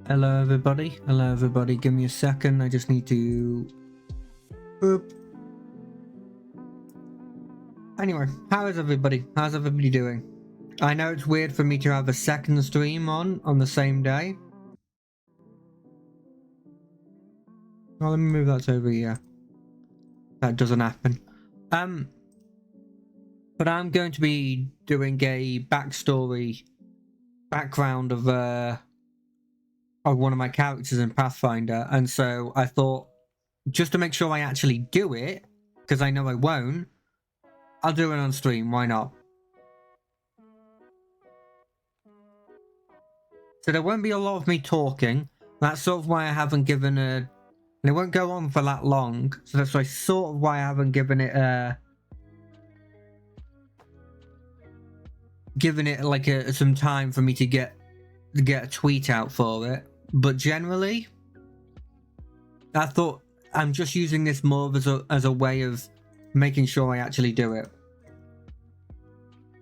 Hello everybody, give me a second, I just need to... Boop. Anyway, how's everybody doing? I know it's weird for me to have a second stream on the same day. Well, let me move that over here. That doesn't happen. But I'm going to be doing a background of one of my characters in Pathfinder, and so I thought, just to make sure I actually do it, because I know I won't, I'll do it on stream, why not? So there won't be a lot of me talking. That's sort of why I haven't given a... And it won't go on for that long, so that's sort of why I haven't given it like some time for me to get a tweet out for it. But generally, I thought I'm just using this more as a way of making sure I actually do it.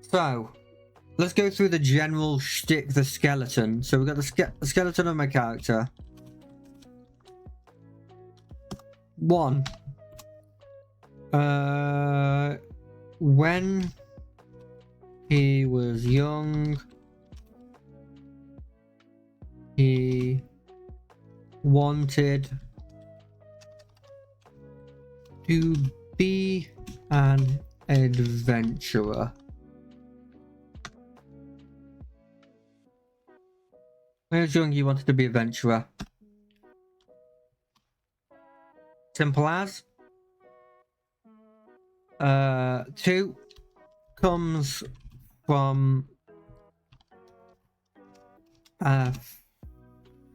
So let's go through the general shtick, the skeleton. So we've got the skeleton of my character. 1. When he was young, he wanted to be an adventurer. When he was young, he wanted to be an adventurer. Simple as. 2 comes from a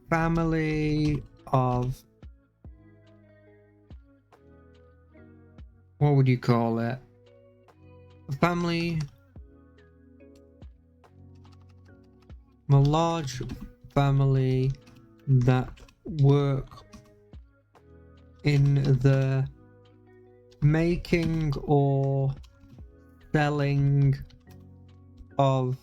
family of... What would you call it? A family... A large family that work in the making or selling of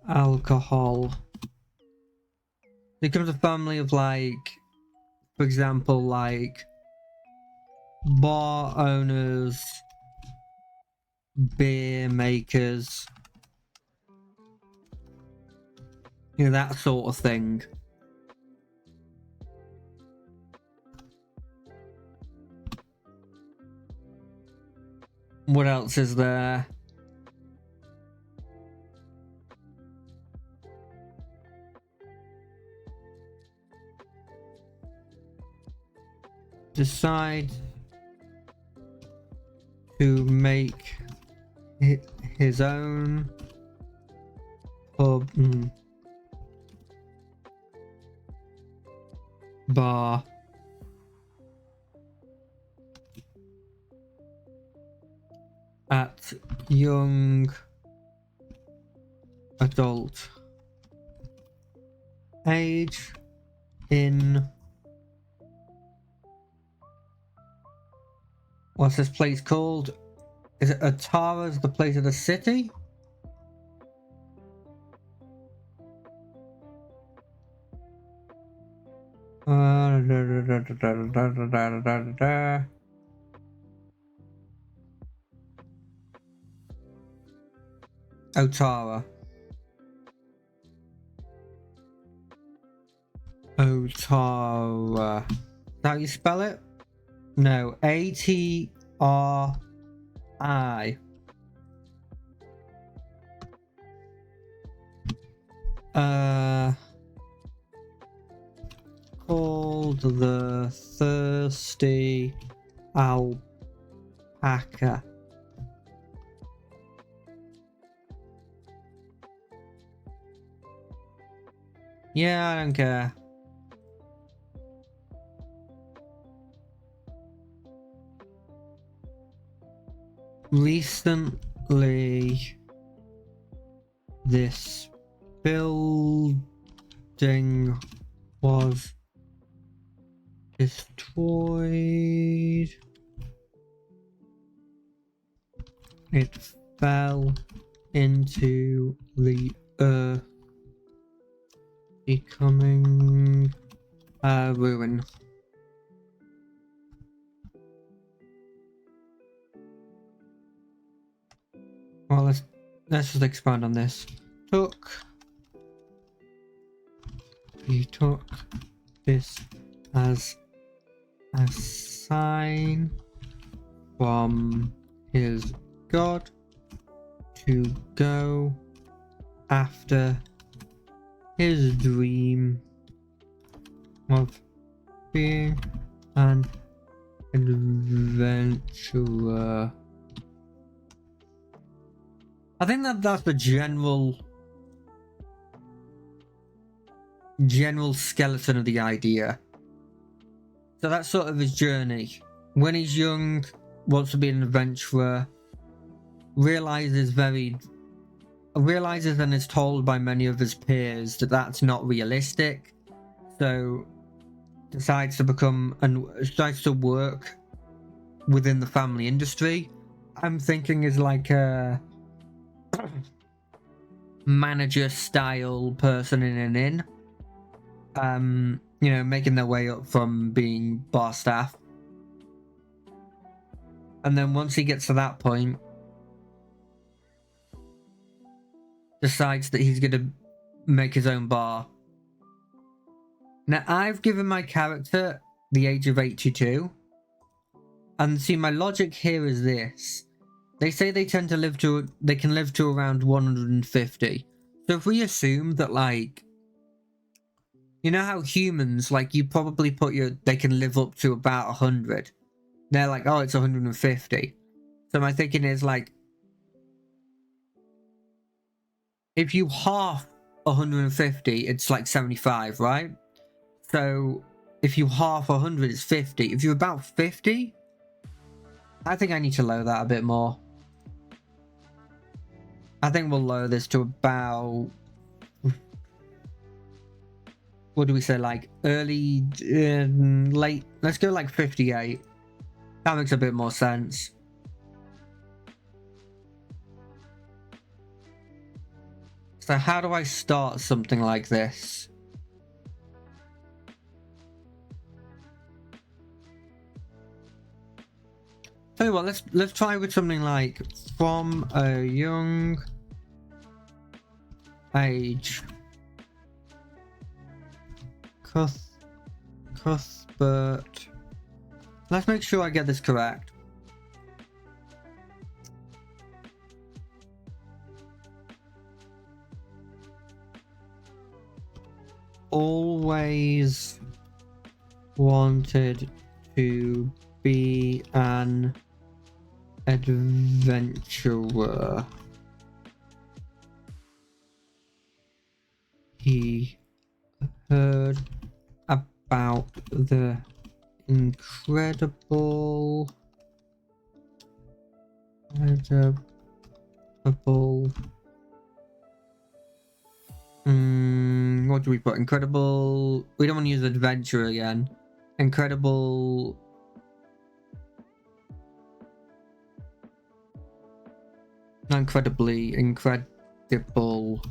alcohol. It becomes a family of, like, for example, like bar owners, beer makers, you know, that sort of thing. What else is there? Decide to make his own pub bar. At young adult age in... What's this place called? Is it Atara's the place of the city? Otara. Otara. Is that how you spell it? No. A-T-R-I. Called the Thirsty Alpaca. Yeah, I don't care. Recently, this building was destroyed. It fell into the becoming a ruin. Well, let's just expand on this. He took this as a sign from his god to go after his dream of being an adventurer. I think that's the general skeleton of the idea. So that's sort of his journey. When he's young, wants to be an adventurer, realizes and is told by many of his peers that that's not realistic, so decides to work within the family industry. I'm thinking is like a manager style person in an inn, you know, making their way up from being bar staff. And then once he gets to that point, decides that he's going to make his own bar. Now, I've given my character the age of 82. And see, my logic here is this. They say they can live to around 150. So if we assume that, like, you know how humans, like, you probably they can live up to about 100. They're like, oh, it's 150. So my thinking is, like, if you half 150, it's like 75, right? So if you half 100, it's 50. If you're about 50, I think I need to lower that a bit more. I think we'll lower this to about, what do we say, like early, late, let's go like 58. That makes a bit more sense. So how do I start something like this? Tell you what, let's try with something like from a young age. Cuthbert. Let's make sure I get this correct. Always wanted to be an adventurer. He heard about the incredible what do we put? Incredible. We don't want to use adventure again. Incredible. Not incredibly. Incredible.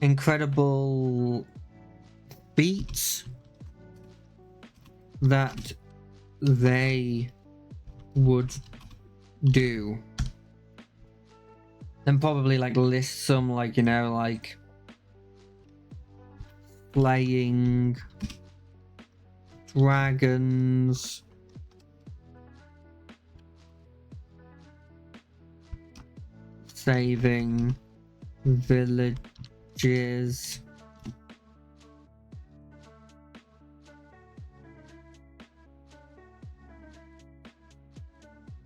Incredible feats that they would do. Then probably like list some, like, you know, like slaying dragons, saving villages,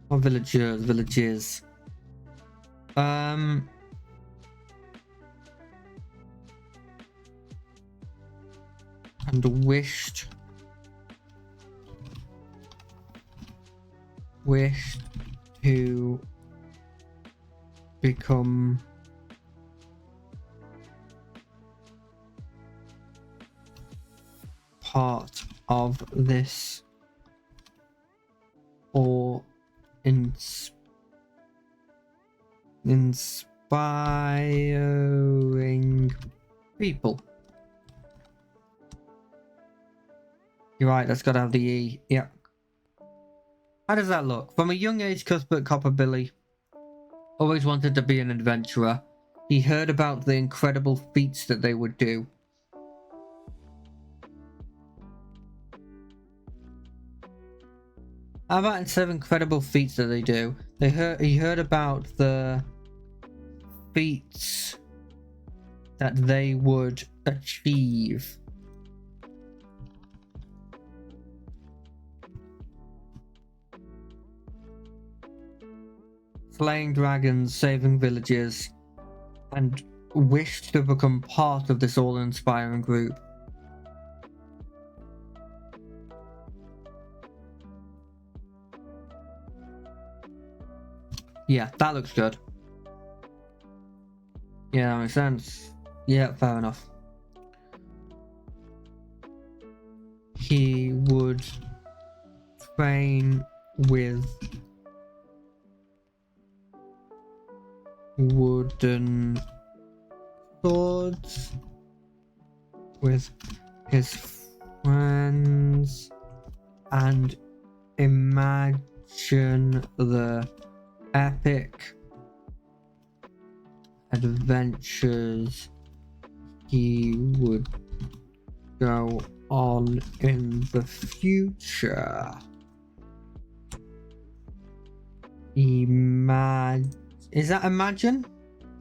or villages. And wished to become part of this or Inspiring people. You're right, that's gotta have the E. Yep. How does that look? From a young age, Cuthbert Copper Billy always wanted to be an adventurer. He heard about the incredible feats that they would do. How about instead of incredible feats that they do, he heard about the feats that they would achieve. Slaying dragons, saving villages, and wished to become part of this all-inspiring group. Yeah, that looks good. Yeah, that makes sense. Yeah, fair enough. He would train with wooden swords with his friends and imagine the epic adventures he would go on in the future. Is that imagine?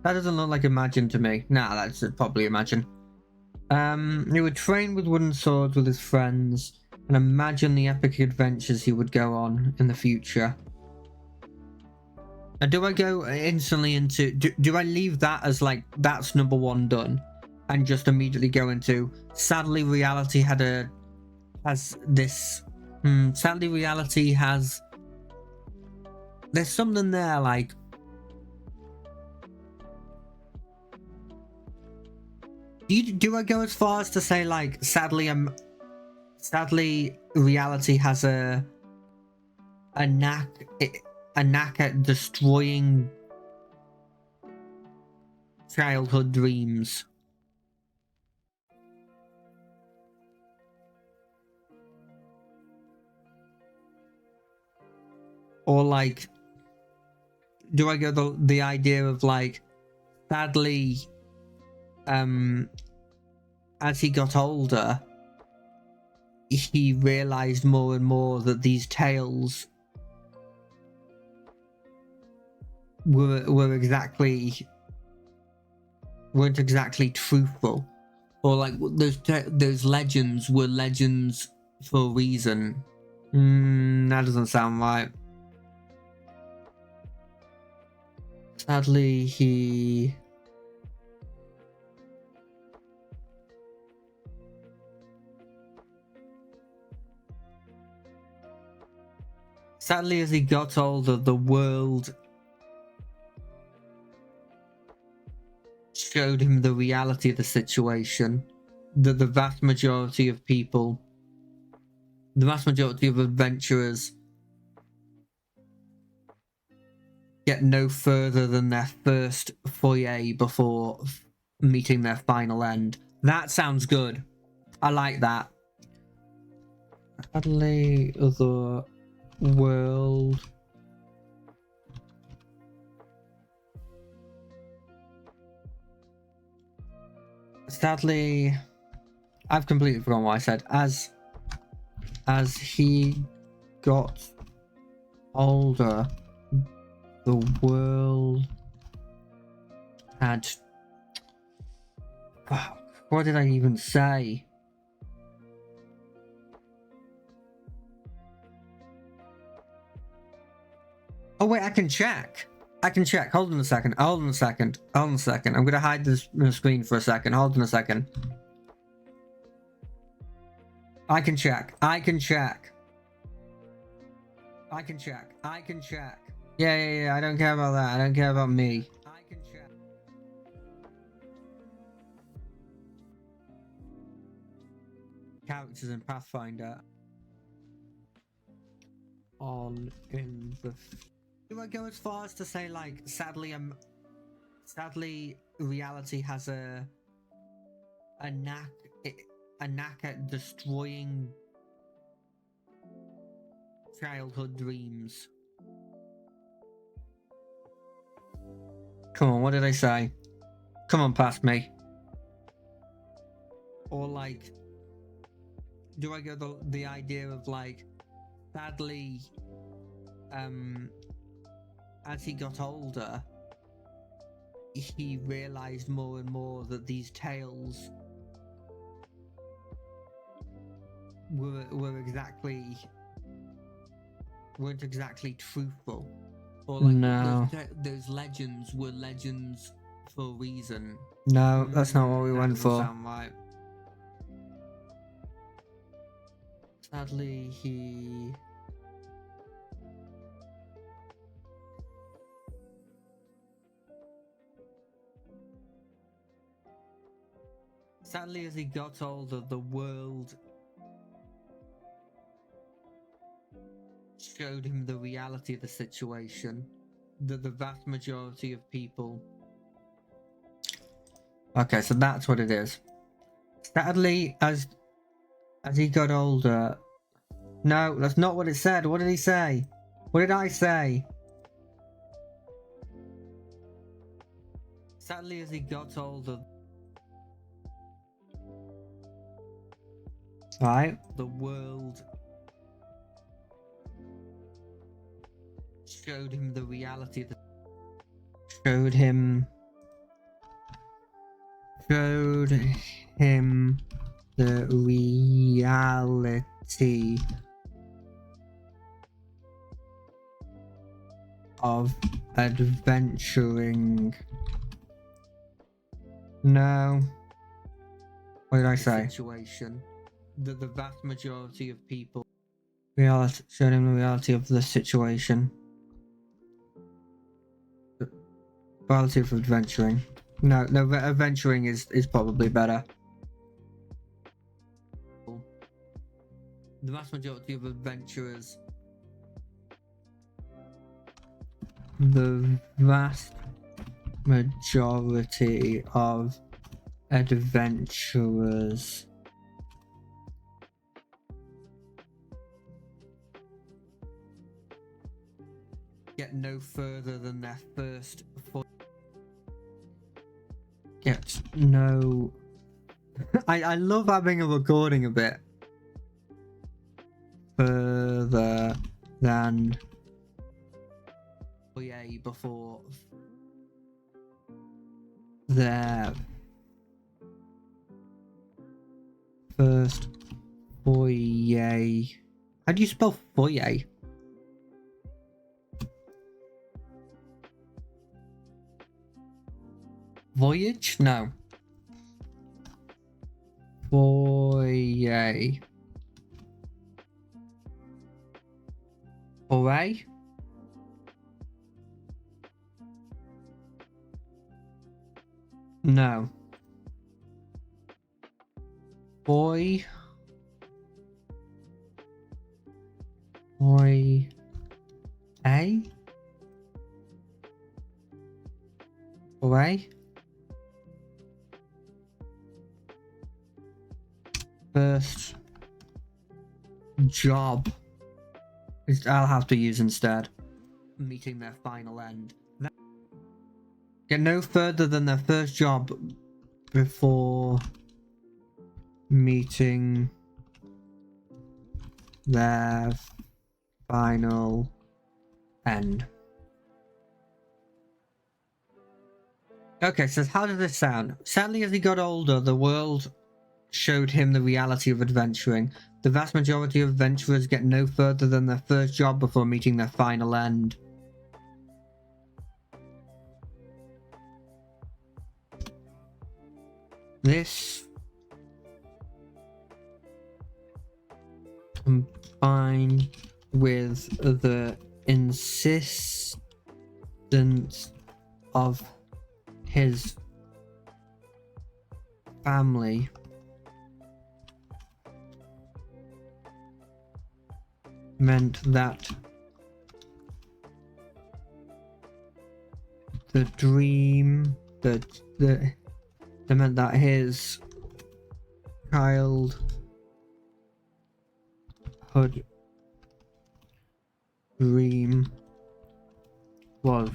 That doesn't look like imagine to me. Nah, that's probably imagine. He would train with wooden swords with his friends and imagine the epic adventures he would go on in the future. And do I go instantly into... Do I leave that as like, that's number one done? And just immediately go into... Sadly, reality has this... sadly, reality has... There's something there, like... Do I go as far as to say, like, sadly, reality has a knack at destroying childhood dreams. Or like, do I go the idea of like, sadly, as he got older, he realized more and more that these tales weren't exactly truthful, or like those legends were legends for a reason. That doesn't sound right. Sadly, as he got older, the world showed him the reality of the situation. That the vast majority of people, the vast majority of adventurers, get no further than their first foyer before meeting their final end. That sounds good. I like that. Sadly, the world I've completely forgotten what I said. As he got older, the world had... What did I even say? Oh wait, I can check. Hold on a second. I'm gonna hide this screen for a second. Hold on a second. I can check. Yeah. I don't care about that. I don't care about me. I can check. Characters in Pathfinder. On in the... Do I go as far as to say, like, sadly, Sadly, reality has a knack at destroying childhood dreams. Come on, what did I say? Come on, past me. Or like, do I go the idea of like, sadly, as he got older, he realized more and more that these tales weren't exactly truthful, or like no. those legends were legends for a reason. No, that's not what we went for. Sound right. Sadly, Sadly, as he got older, the world showed him the reality of the situation, that the vast majority of people... Okay, so that's what it is. Sadly, as he got older... No, that's not what it said. What did he say? What did I say? Sadly, as he got older... Right? The world showed him the reality of the... Showed him the reality of adventuring. No. What did I say? Situation that the vast majority of people showed him the reality of the situation. The reality of adventuring. No, adventuring is probably better. The vast majority of adventurers. The vast majority of adventurers get no further than their first get no... I love having a recording a bit further than before their first foyer. How do you spell foyer? Voyage? No. Foyer. Foray? No. Boy. Boy. A? Foray? First job. I'll have to use instead. Meeting their final end. Get no further than their first job before meeting their final end. Okay, so how does this sound? Sadly, as he got older, the world showed him the reality of adventuring. The vast majority of adventurers get no further than their first job before meeting their final end. This combined with the insistence of his family meant that the dream that meant that his childhood dream was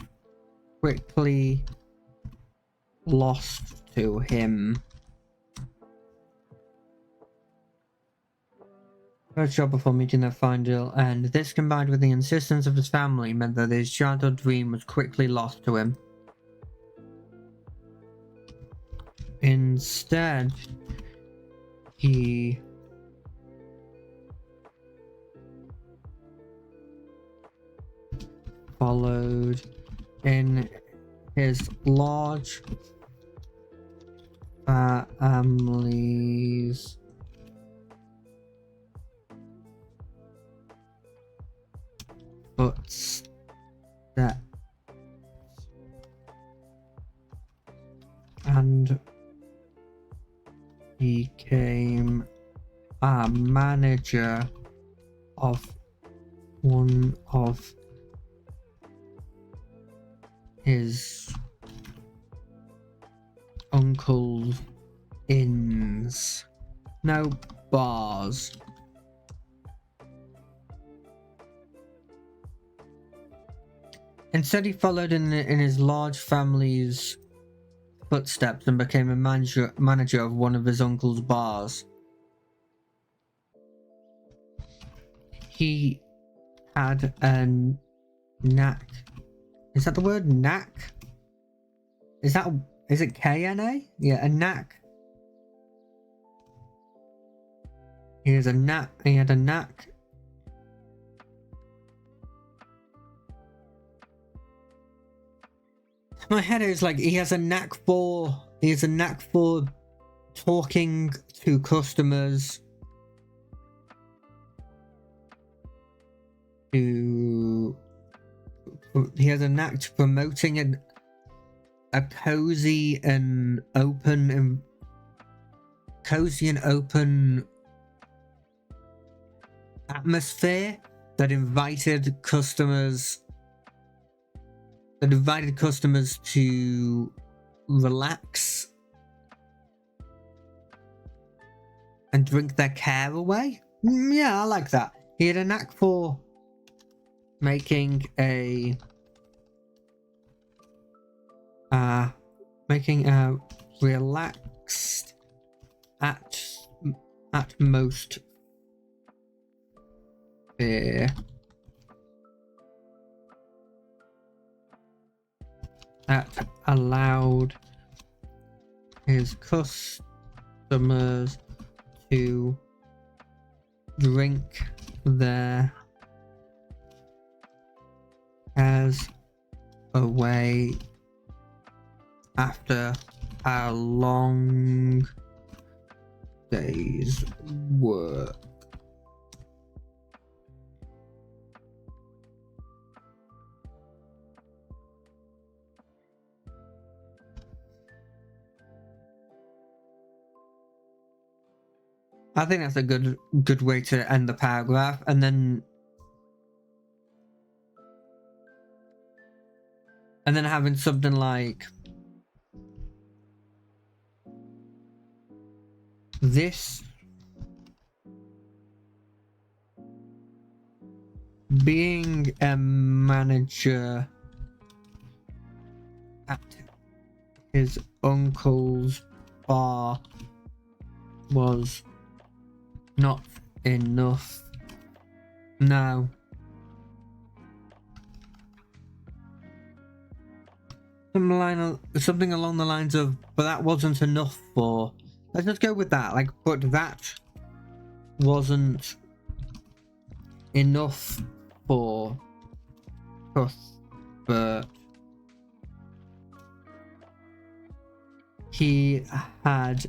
quickly lost to him. First job before meeting the final, and this combined with the insistence of his family meant that his childhood dream was quickly lost to him. Instead, he followed in his large family's footsteps and became a manager of one of his uncle's inns. No, bars. Instead, he followed in his large family's footsteps and became a manager of one of his uncle's bars. He had a knack. Is that the word knack? Is it K-N-A? Yeah, a knack. He had a knack. My head is like he has a knack for talking to customers, he has a knack to promoting a cozy and open atmosphere that invited customers to relax and drink their care away. Yeah, I like that. He had a knack for making a relaxed atmosphere that allowed his customers to drink their cares away after a long day's work. I think that's a good way to end the paragraph, and then having something like this being a manager at his uncle's bar was not enough. No. Something along the lines of, but that wasn't enough for. Let's just go with that. Like, but that wasn't enough for Cuthbert. He had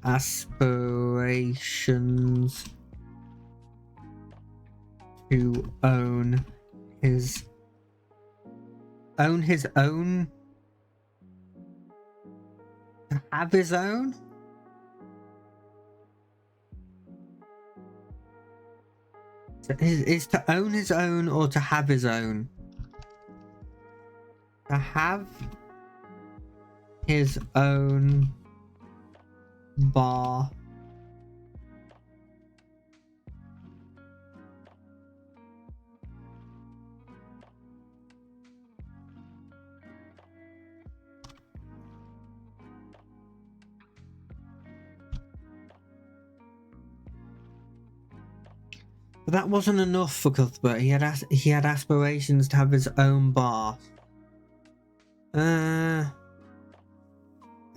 aspirations to own his own, to have his own. Is to own his own or to have his own? to have his own bar. But that wasn't enough for Cuthbert. He had aspirations to have his own bar. It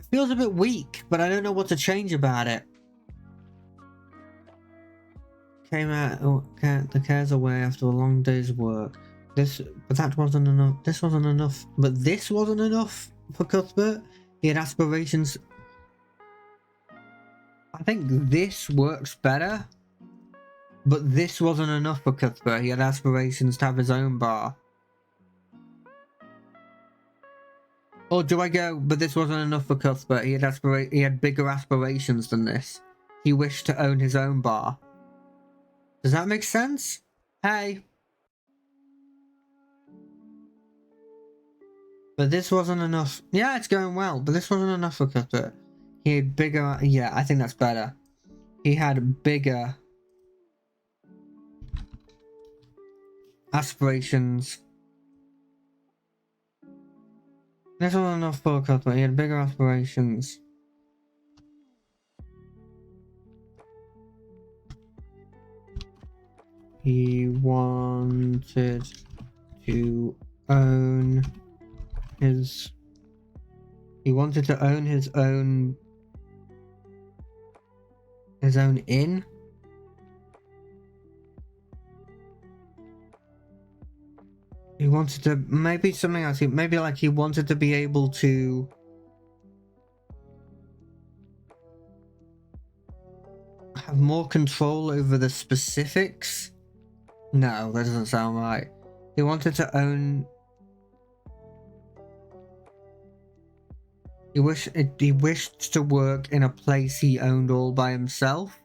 feels a bit weak, but I don't know what to change about it. Came out, the cares away after a long day's work. But that wasn't enough. This wasn't enough. But this wasn't enough for Cuthbert. He had aspirations. I think this works better. But this wasn't enough for Cuthbert. He had aspirations to have his own bar. Or do I go, but this wasn't enough for Cuthbert. He had bigger aspirations than this. He wished to own his own bar. Does that make sense? Hey. But this wasn't enough. Yeah, it's going well, but this wasn't enough for Cuthbert. He had bigger... Yeah, I think that's better. He had bigger aspirations. This wasn't enough for Cuthbert. He had bigger aspirations. He wanted to own his... He wanted to own his own inn. He wanted to, maybe something else. Maybe like he wanted to be able to have more control over the specifics. No, that doesn't sound right. He wanted to own... He wished to work in a place he owned all by himself.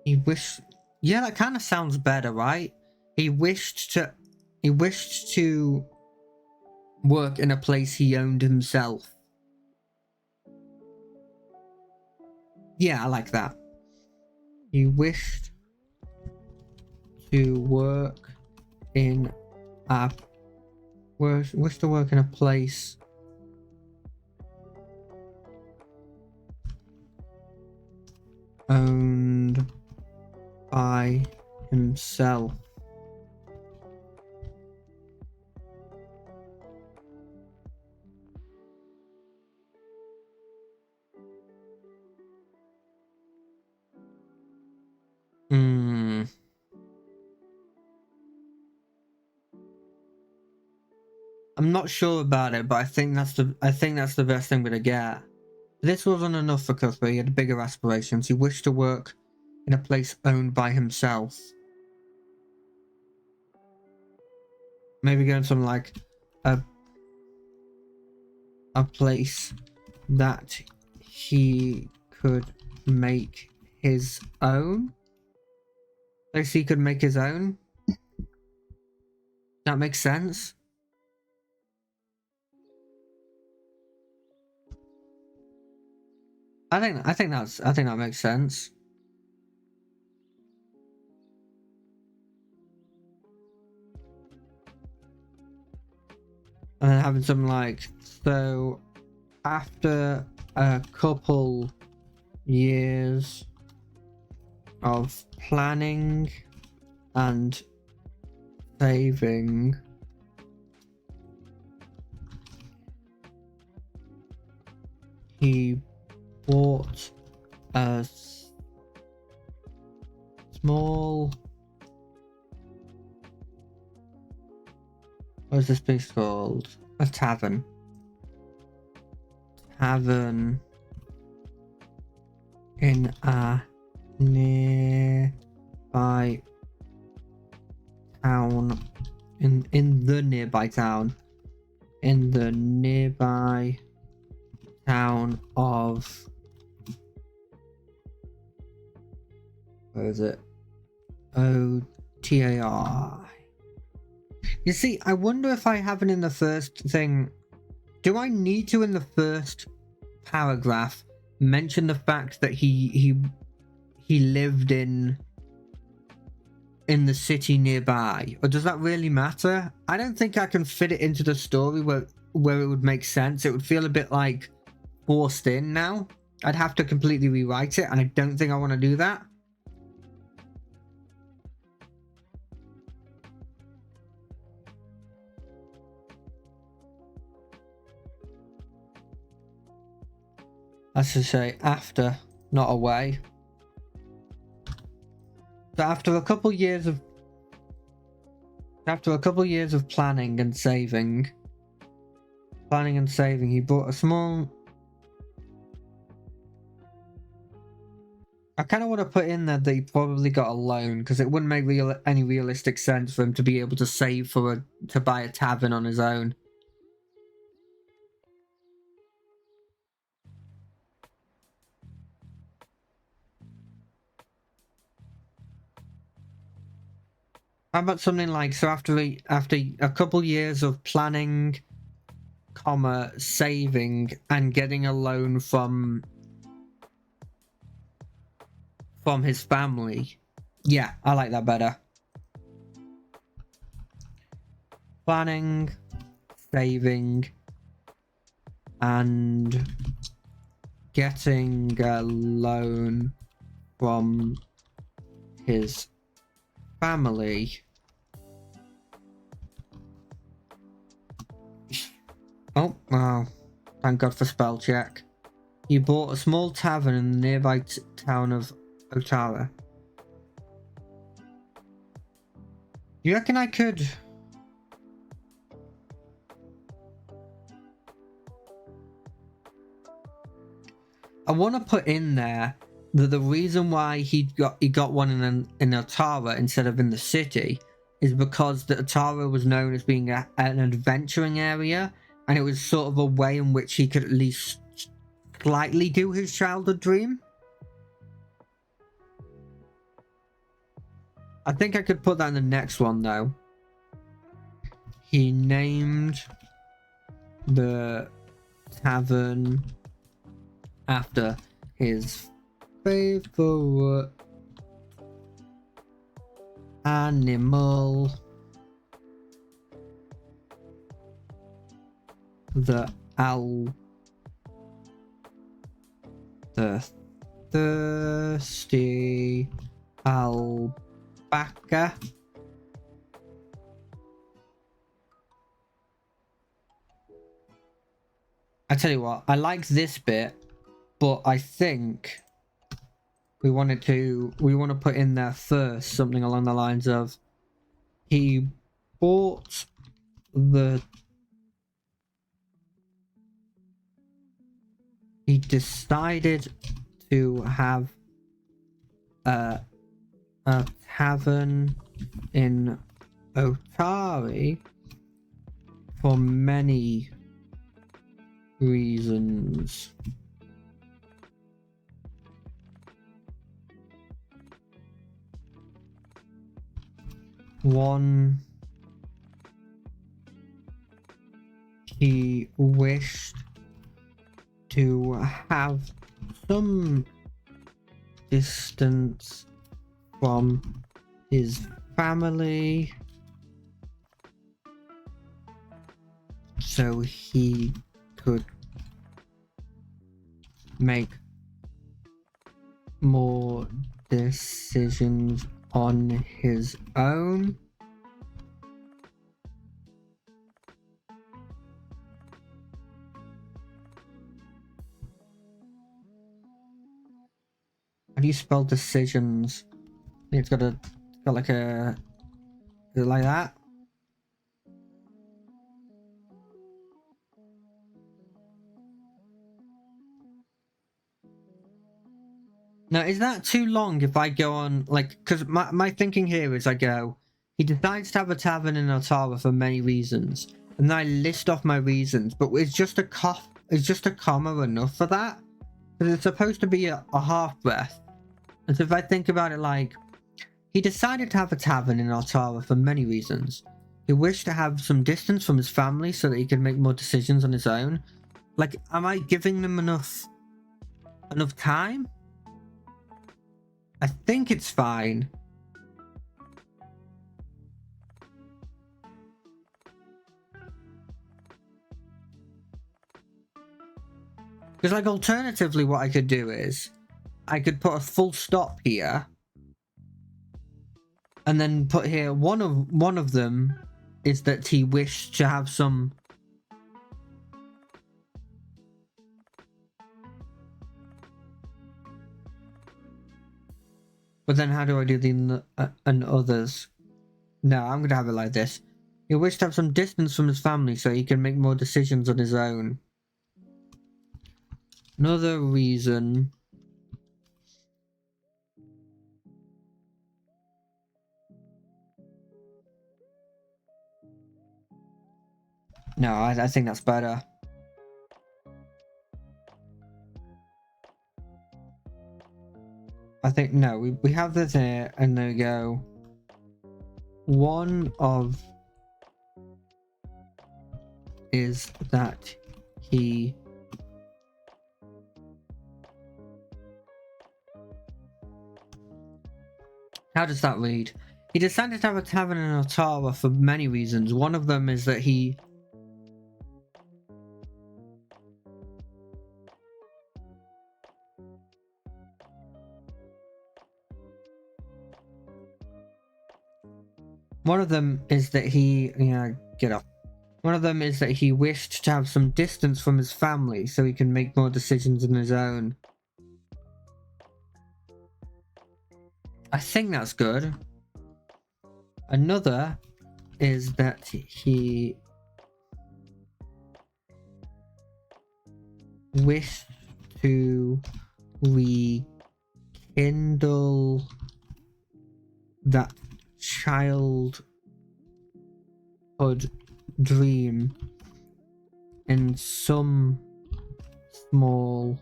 He wished... Yeah, that kind of sounds better, right? He wished to work in a place he owned himself. Yeah, I like that. He wished to work in a place owned by himself. I'm not sure about it, but I think that's the best thing we're gonna get. This wasn't enough for Cuthbert. He had bigger aspirations. He wished to work in a place owned by himself. Maybe going something like a place that he could make his own. Place he could make his own. That makes sense. I think that makes sense. And then having something like, so after a couple years of planning and saving, he bought a small... What is this place called? A tavern. Tavern in a nearby town. In the nearby town. In the nearby town of... Where is it? Otar. You see, I wonder if I haven't in the first thing... Do I need to, in the first paragraph, mention the fact that he lived in the city nearby? Or does that really matter? I don't think I can fit it into the story where it would make sense. It would feel a bit like forced in now. I'd have to completely rewrite it, and I don't think I want to do that. As to say, after, not away. So after a couple years of planning and saving, he bought a small... I kind of want to put in there that he probably got a loan, because it wouldn't make any realistic sense for him to be able to save to buy a tavern on his own. How about something like, so after a couple years of planning, saving, and getting a loan from his family. Yeah, I like that better. Planning, saving, and getting a loan from his family. Oh, wow. Thank God for spell check. He bought a small tavern in the nearby town of Otara. You reckon I could... I want to put in there that the reason why he got one in Otara instead of in the city is because the Otara was known as being an adventuring area, and it was sort of a way in which he could at least slightly do his childhood dream. I think I could put that in the next one though. He named the tavern after his favorite animal, the thirsty alpaca. I tell you what, I like this bit, but I think we want to put in there first something along the lines of he decided to have a tavern in Otari for many reasons. One, he wished to have some distance from his family so he could make more decisions on his own. How do you spell decisions? It's got like a... Is it like that? Now, is that too long if I go on, like, because my thinking here is I go, he decides to have a tavern in Otara for many reasons, and then I list off my reasons, but is just a comma enough for that? Because it's supposed to be a half breath. And so if I think about it like, he decided to have a tavern in Otara for many reasons. He wished to have some distance from his family so that he could make more decisions on his own. Like, am I giving them enough time? I think it's fine. Because, like, alternatively, what I could do is I could put a full stop here, and then put here one of them is that he wished to have some. But then how do I do the and others? No, I'm gonna have it like this. He wished to have some distance from his family so he can make more decisions on his own. Another reason. No, I think that's better. I think, no, we have this here, and there we go. One of is that he how does that read? He decided to have a tavern in Ottawa for many reasons. One of them is that he get up. One of them is that he wished to have some distance from his family so he can make more decisions on his own. I think that's good. Another is that he wished to rekindle that childhood dream in some small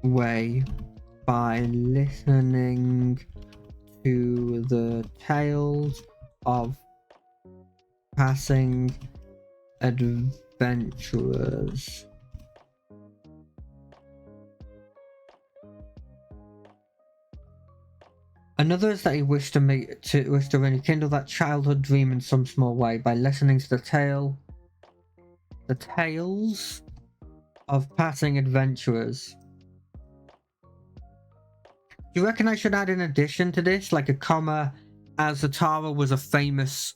way by listening to the tales of passing adventurers. Another is that he wished to rekindle that childhood dream in some small way by listening to the tales of passing adventurers. Do you reckon I should add in addition to this, like a comma, as Ottawa was a famous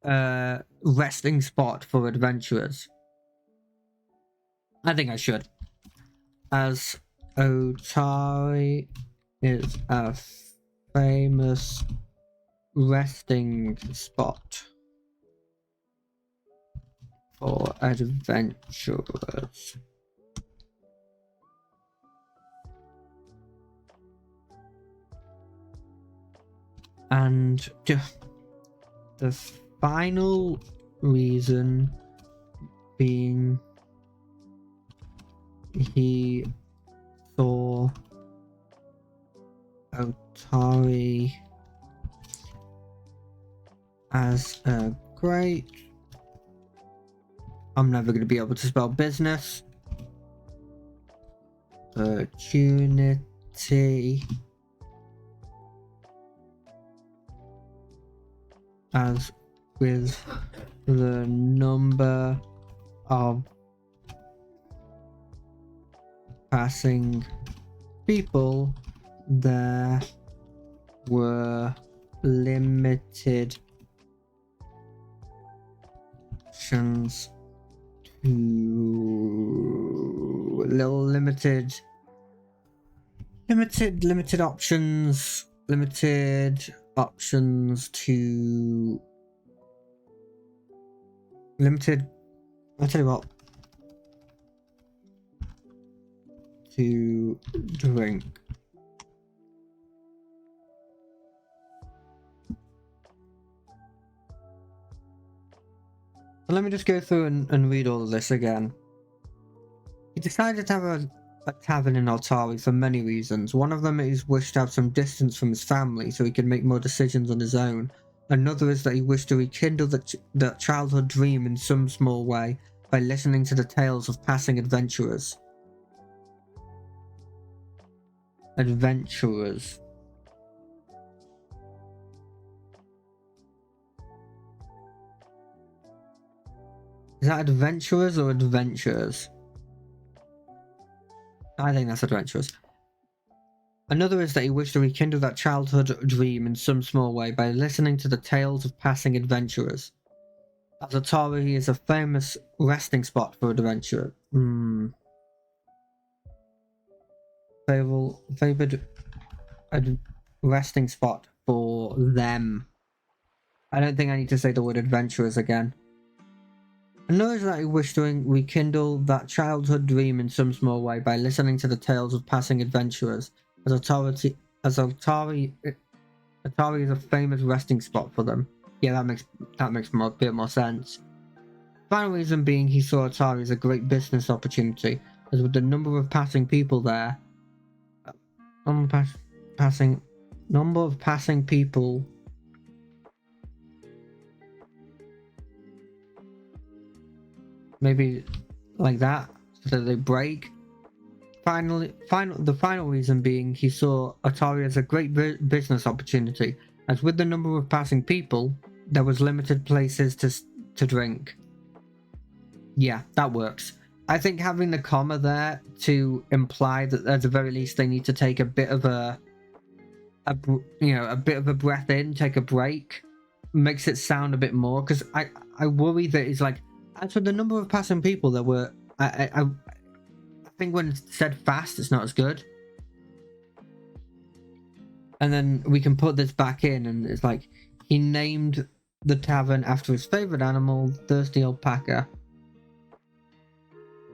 resting spot for adventurers? I think I should. As Ottawa is a famous resting spot for adventurers. And the final reason being he saw Otari as a great... I'm never going to be able to spell business. Opportunity as with the number of passing people, there were limited options to limited options to limited. I'll tell you what. To drink. So let me just go through and read all of this again. He decided to have a tavern in Altari for many reasons. One of them is wished to have some distance from his family so he can make more decisions on his own. Another is that he wished to rekindle that childhood dream in some small way by listening to the tales of passing adventurers. Adventurers. Is that adventurers or adventures? I think that's adventurous. Another is that he wished to rekindle that childhood dream in some small way by listening to the tales of passing adventurers. As Atari is a famous resting spot for adventurers. Favored resting spot for them. I don't think I need to say the word adventurers again. Another is that he wished to rekindle that childhood dream in some small way by listening to the tales of passing adventurers. As Atari is a famous resting spot for them. Yeah, that makes a bit more sense. Final reason being he saw Atari as a great business opportunity, as with the number of passing people there, number of passing people maybe like that, so that they break. The final reason being he saw Atari as a great business opportunity, as with the number of passing people, there was limited places to drink. Yeah, that works. I think having the comma there to imply that at the very least they need to take a bit of a bit of a breath in, take a break, makes it sound a bit more, because I worry that it's like, as for the number of passing people there were, I think when it's said fast it's not as good. And then we can put this back in and it's like, he named the tavern after his favorite animal, thirsty alpaca.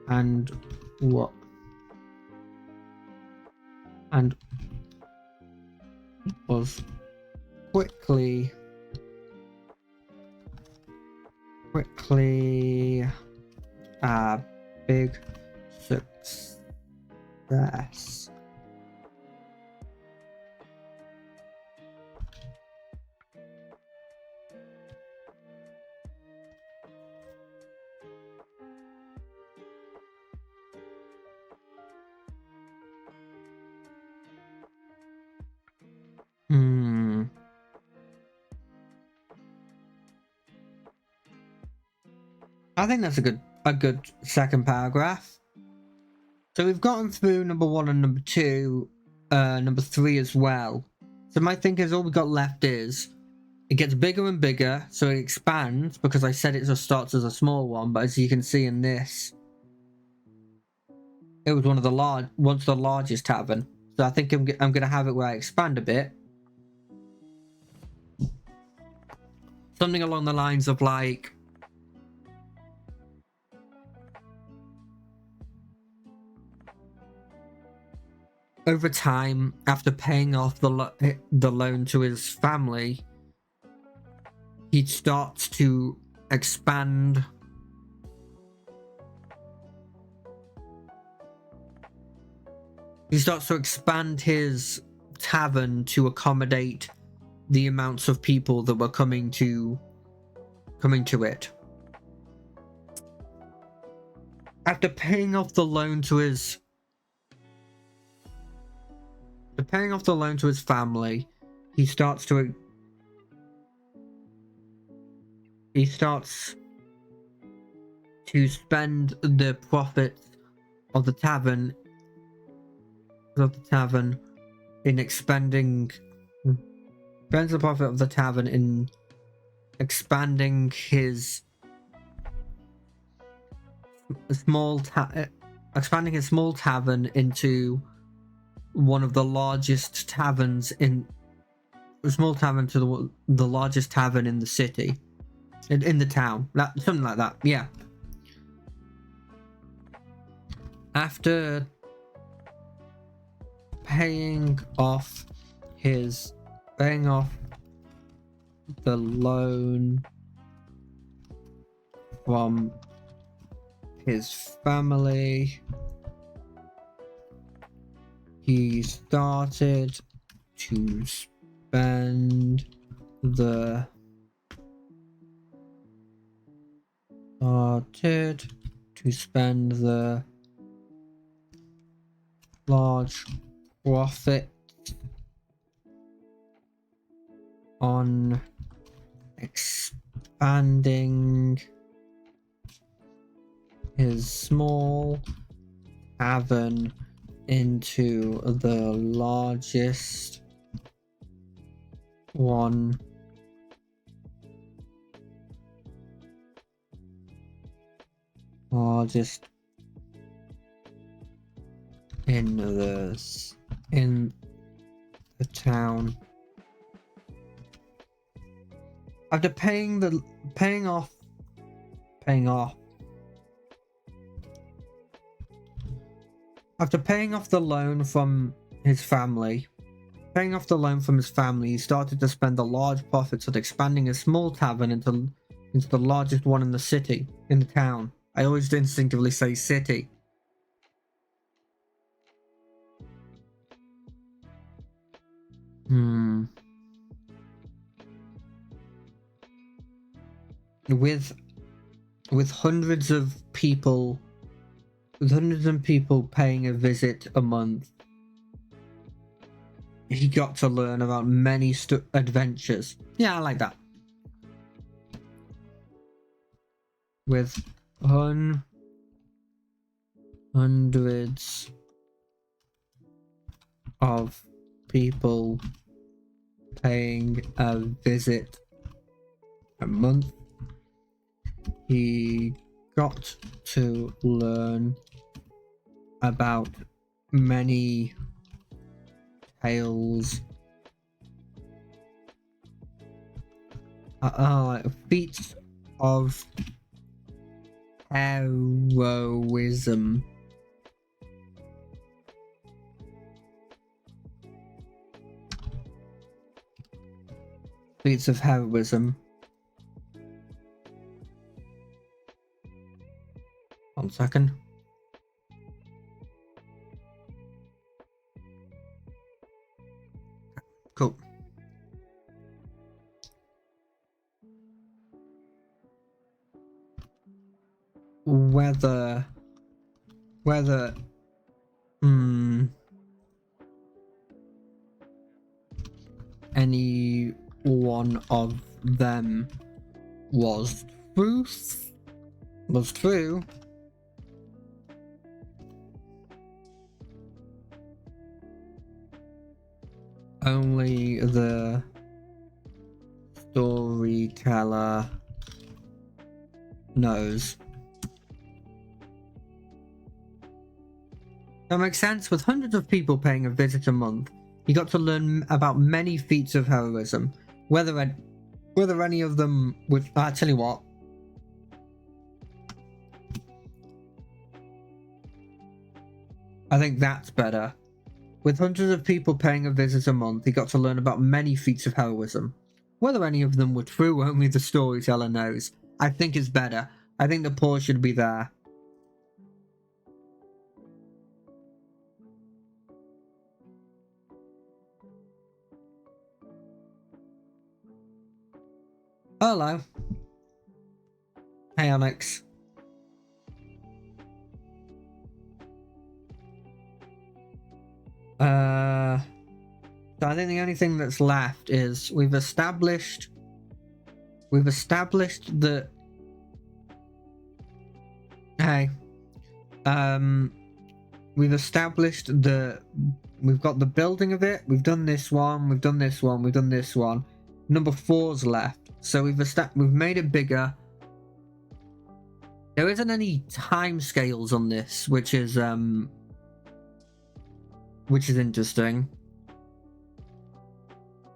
And what? And was quickly a big success. I think that's a good second paragraph. So we've gotten through number 1 and number 2, number 3 as well. So my thinking is all we've got left is it gets bigger and bigger, so it expands, because I said it just starts as a small one, but as you can see in this, it was once the largest tavern. So I think I'm going to have it where I expand a bit. Something along the lines of like, over time, after paying off the loan to his family, he starts to expand. He starts to expand his tavern to accommodate the amounts of people that were coming to it. After paying off the loan to his family, he starts to spend the profits of the tavern in expanding. Spends the profit of the tavern in expanding his small tavern into one of the largest taverns in a small tavern to the largest tavern in the city, in the town, something like that. Yeah. After paying off the loan from his family, he started to spend the large profit on expanding his small tavern into the largest one in the town. After paying off the loan from his family, he started to spend the large profits on expanding a small tavern into the largest one in the town. I always instinctively say city. With hundreds of people paying a visit a month, he got to learn about many adventures. Yeah, I like that. With hundreds of people paying a visit a month, he got to learn about many tales, feats of heroism. Feats of heroism. 1 second. Cool. Whether any one of them was true, only the storyteller knows. That makes sense. With hundreds of people paying a visit a month, he got to learn about many feats of heroism. Whether any of them would... I tell you what. I think that's better. With hundreds of people paying a visit a month, he got to learn about many feats of heroism. Whether any of them were true, only the storyteller knows. I think it's better. I think the pause should be there. Hello. Hey, Alex. So I think the only thing that's left is we've established that. Hey, we've established we've got the building of it. We've done this one. We've done this one. We've done this one. Number 4's left. So we've made it bigger. There isn't any time scales on this, which is interesting.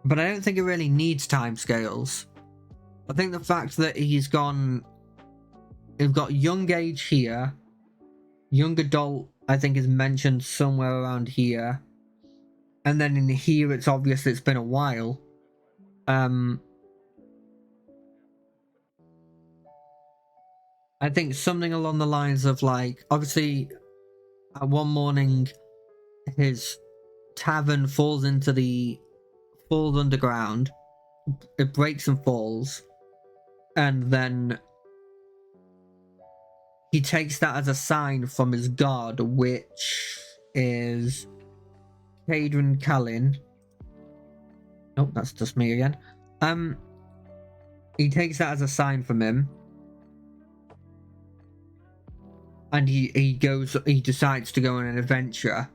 But I don't think it really needs time scales. I think the fact that we've got young age here, young adult, I think is mentioned somewhere around here, and then in here it's obvious it's been a while. I think something along the lines of, like, obviously one morning his tavern falls underground. It breaks and falls, and then he takes that as a sign from his god, which is Cadrin Callin. Oh, that's just me again. He takes that as a sign from him, and he decides to go on an adventure.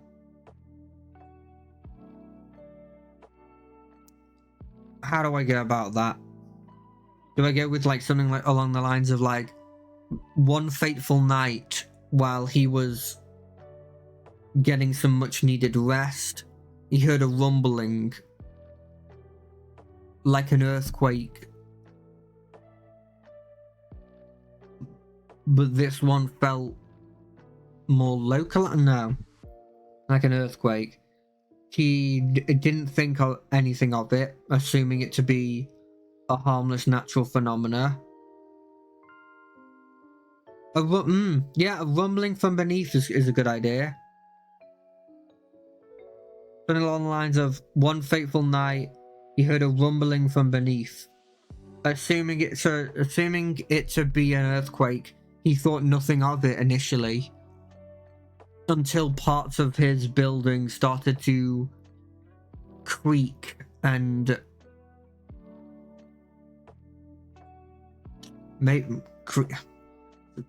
How do I go about that? Do I go with like something like along the lines of like, one fateful night while he was getting some much needed rest, he heard a rumbling like an earthquake, but this one felt more local. No, like an earthquake. He didn't think of anything of it, assuming it to be a harmless natural phenomena. A rumbling from beneath is a good idea. Something along the lines of, one fateful night, he heard a rumbling from beneath. Assuming it to be an earthquake, he thought nothing of it initially, until parts of his building started to creak and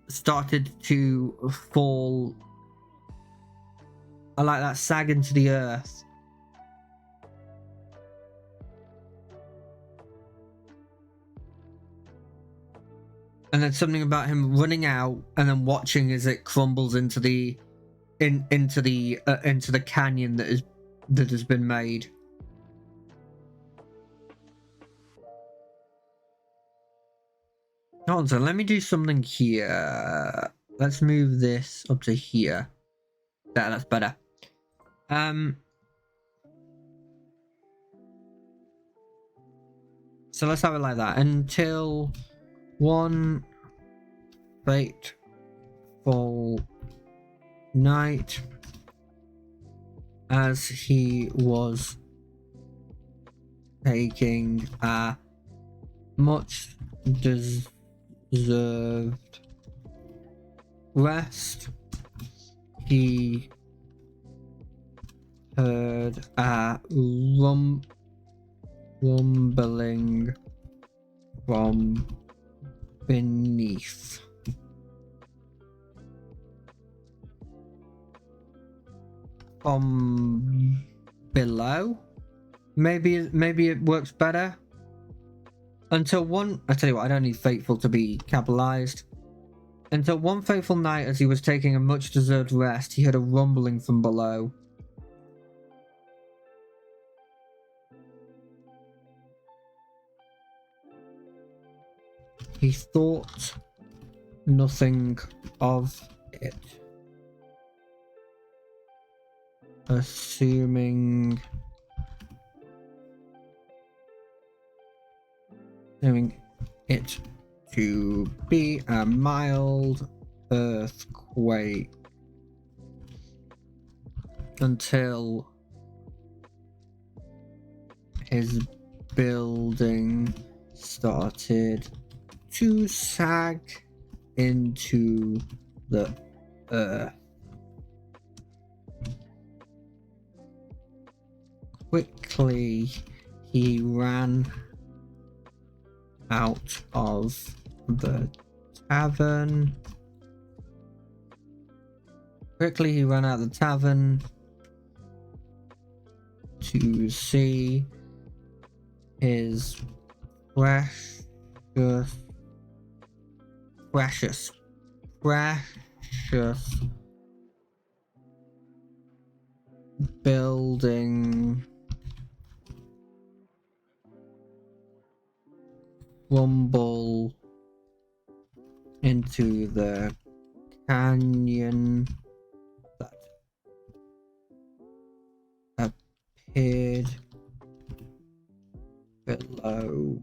started to fall. I like that, sag into the earth. And then something about him running out and then watching as it crumbles into the canyon that has been made. Hold on, so let me do something here. Let's move this up to here. That's better. So let's have it like that. Until one fateful night, as he was taking a much deserved rest, he heard a rumbling from beneath. From below? Maybe it works better. Until one, I tell you what, I don't need fateful to be capitalized. Until one fateful night, as he was taking a much deserved rest, he heard a rumbling from below. He thought nothing of it, assuming it to be a mild earthquake, until his building started to sag into the earth. Quickly, he ran out of the tavern. To see his precious building rumble into the canyon that appeared below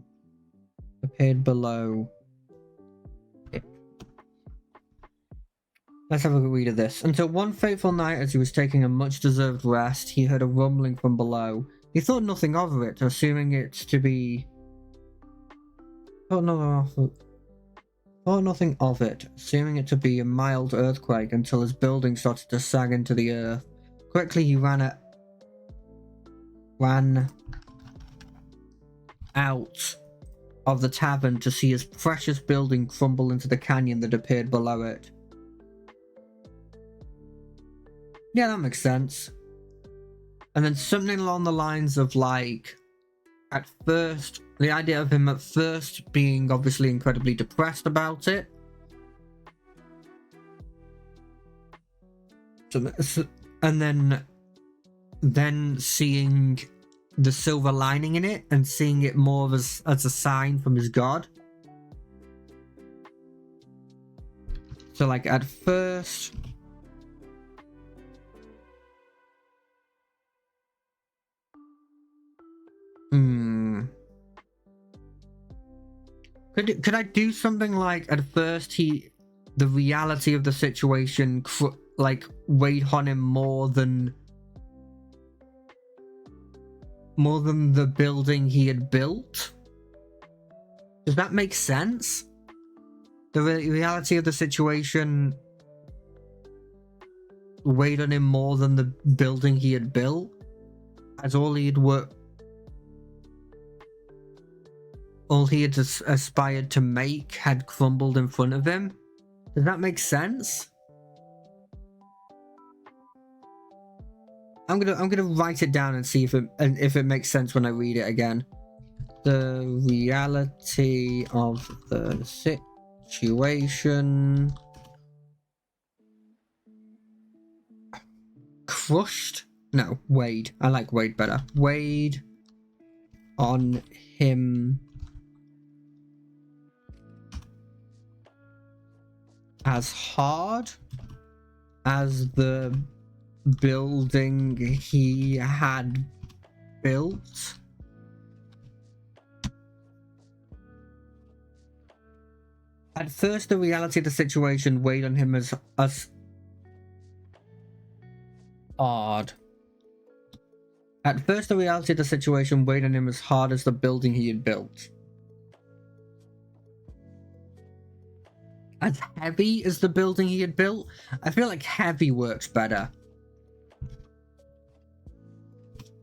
it. Let's have a read of this. Until one fateful night, as he was taking a much-deserved rest, he heard a rumbling from below. He thought nothing of it, assuming it to be... Thought nothing of it, assuming it to be a mild earthquake, until his building started to sag into the earth. Quickly, he ran out of the tavern to see his precious building crumble into the canyon that appeared below it. Yeah, that makes sense. And then something along the lines of, like, at first, the idea of him at first being obviously incredibly depressed about it. And then seeing the silver lining in it and seeing it more as a sign from his god. So, like, at first... Could I do something like, at first the reality of the situation like weighed on him more than the building he had built? Does that make sense? The reality of the situation weighed on him more than the building he had built, as all he had aspired to make had crumbled in front of him. Does that make sense? I'm gonna write it down and see if it makes sense when I read it again. The reality of the situation crushed. No, weighed. I like weighed better. Weighed on him as hard as the building he had built. At first, the reality of the situation weighed on him as hard. At first, the reality of the situation weighed on him as hard as the building he had built. As heavy as the building he had built? I feel like heavy works better.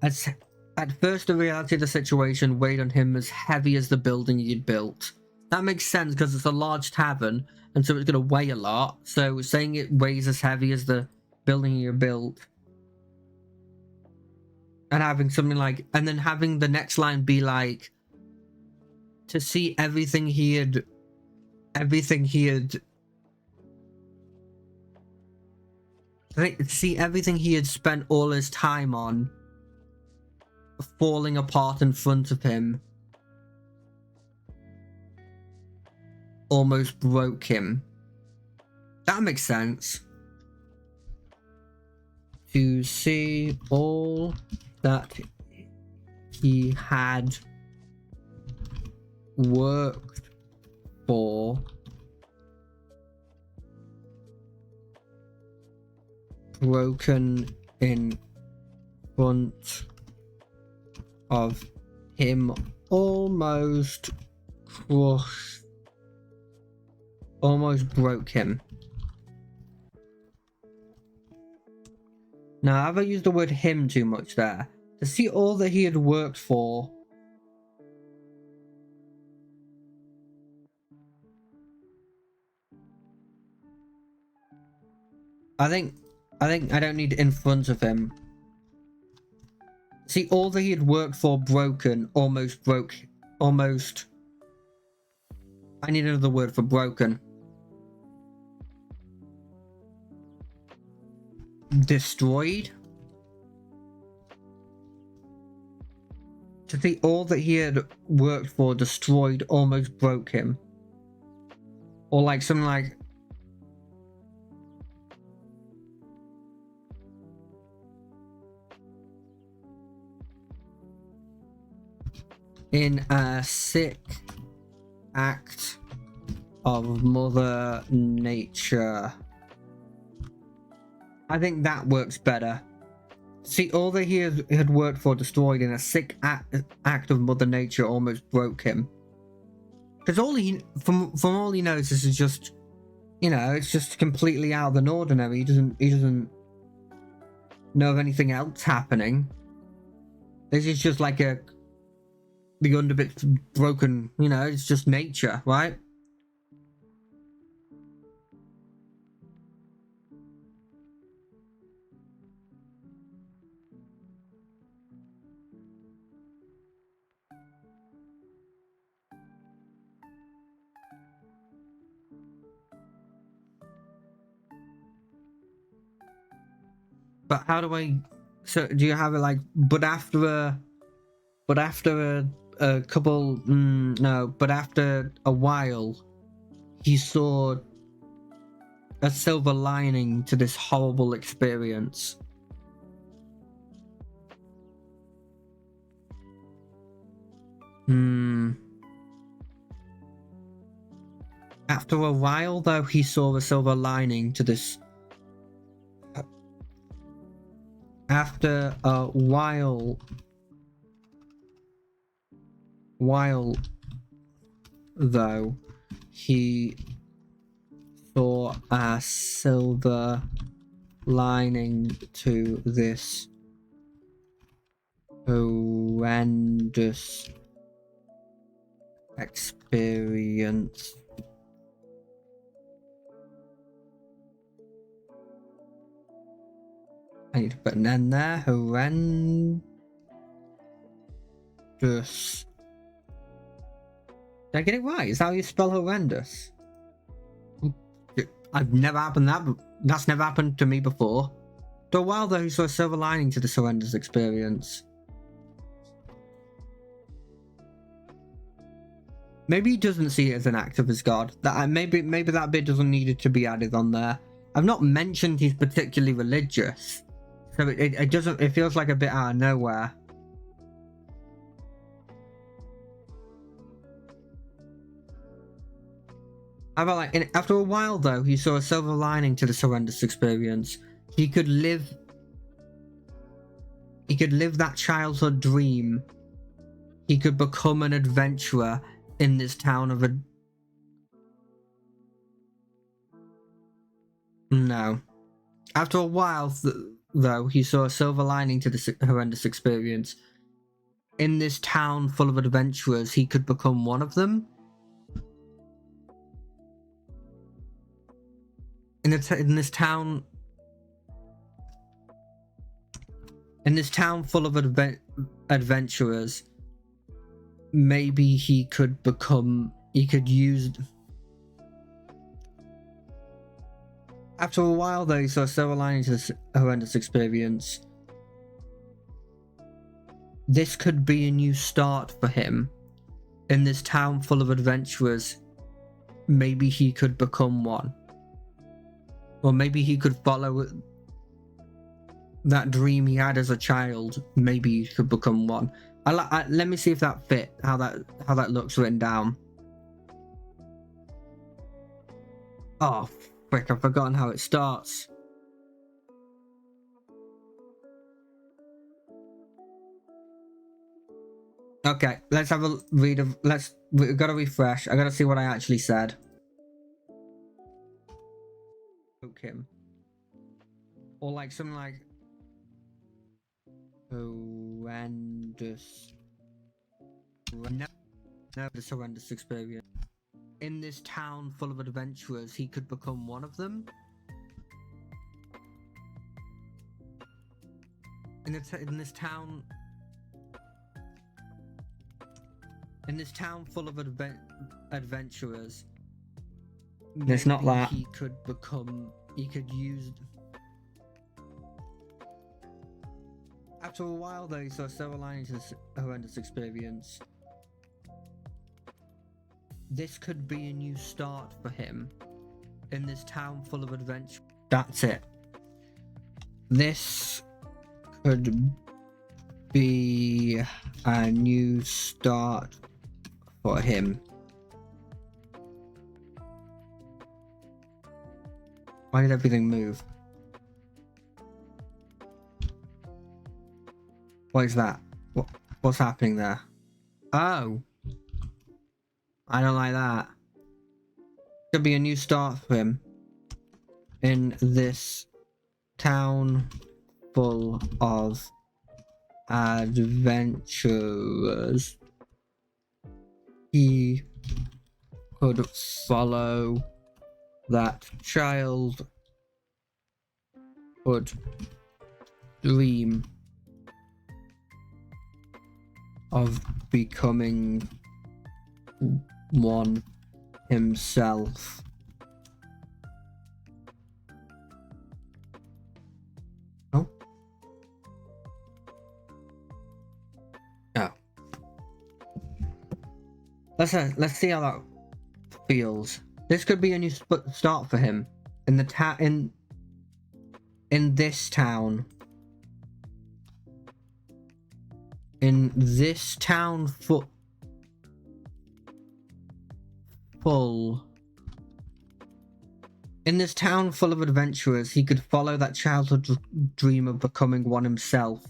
At first, the reality of the situation weighed on him as heavy as the building he had built. That makes sense because it's a large tavern, and so it's going to weigh a lot. So saying it weighs as heavy as the building he had built, and having something like, and then having the next line be like, to see everything he had spent all his time on falling apart in front of him almost broke him. That makes sense. To see all that he had worked for broken in front of him, almost broke him. Now, have I used the word him too much there? To see all that he had worked for I think I don't need in front of him. See, all that he had worked for broken, almost. I need another word for broken. Destroyed. To see all that he had worked for destroyed almost broke him. Or like something like, in a sick act of Mother Nature, I think that works better. See, all that he had worked for destroyed in a sick act of Mother Nature almost broke him. Because from all he knows, this is just, you know, it's just completely out of the ordinary. He doesn't know of anything else happening. This is just like the underbit's broken, you know, it's just nature, right? But how do I? So do you have it like? But after a couple, no. But after a while, he saw a silver lining to this horrible experience. After a while, though, he saw a silver lining to this. After a while, though, he saw a silver lining to this horrendous experience. I need to put an N there. Horrendous. Did I get it right? Is that how you spell horrendous? I've never happened that. That's never happened to me before. For a while though, he saw a silver lining to this horrendous experience. Maybe he doesn't see it as an act of his god. That maybe that bit doesn't need it to be added on there. I've not mentioned he's particularly religious, so it doesn't. It feels like a bit out of nowhere. How about like after a while though, he saw a silver lining to this horrendous experience. He could live that childhood dream. He could become an adventurer in this town of No. After a while, though, he saw a silver lining to this horrendous experience. In this town full of adventurers, he could become one of them. In this town full of adventurers, maybe he could use. After a while though, he saw a silver lining to this horrendous experience. This could be a new start for him. In this town full of adventurers, maybe he could become one. Or maybe he could follow that dream he had as a child. Maybe he could become one. Let me see if that fit, how that looks written down. Oh, frick, I've forgotten how it starts. Okay, let's have a read of, we gotta refresh. I gotta see what I actually said. Him. Or like something like horrendous. No, this horrendous experience. In this town full of adventurers, he could become one of them. In this town full of adventurers. It's not that. He could use. After a while though, he saw a silver lining to this horrendous experience. This could be a new start for him. In this town full of adventure. That's it. This could be a new start for him. Why did everything move? What is that? What's happening there? Oh. I don't like that. Could be a new start for him. In this town full of adventurers, he could follow that child, could dream of becoming one himself. Oh. Oh. Let's see how that feels. This could be a new start for him in the in this town. In this town full of adventurers, he could follow that childhood dream of becoming one himself.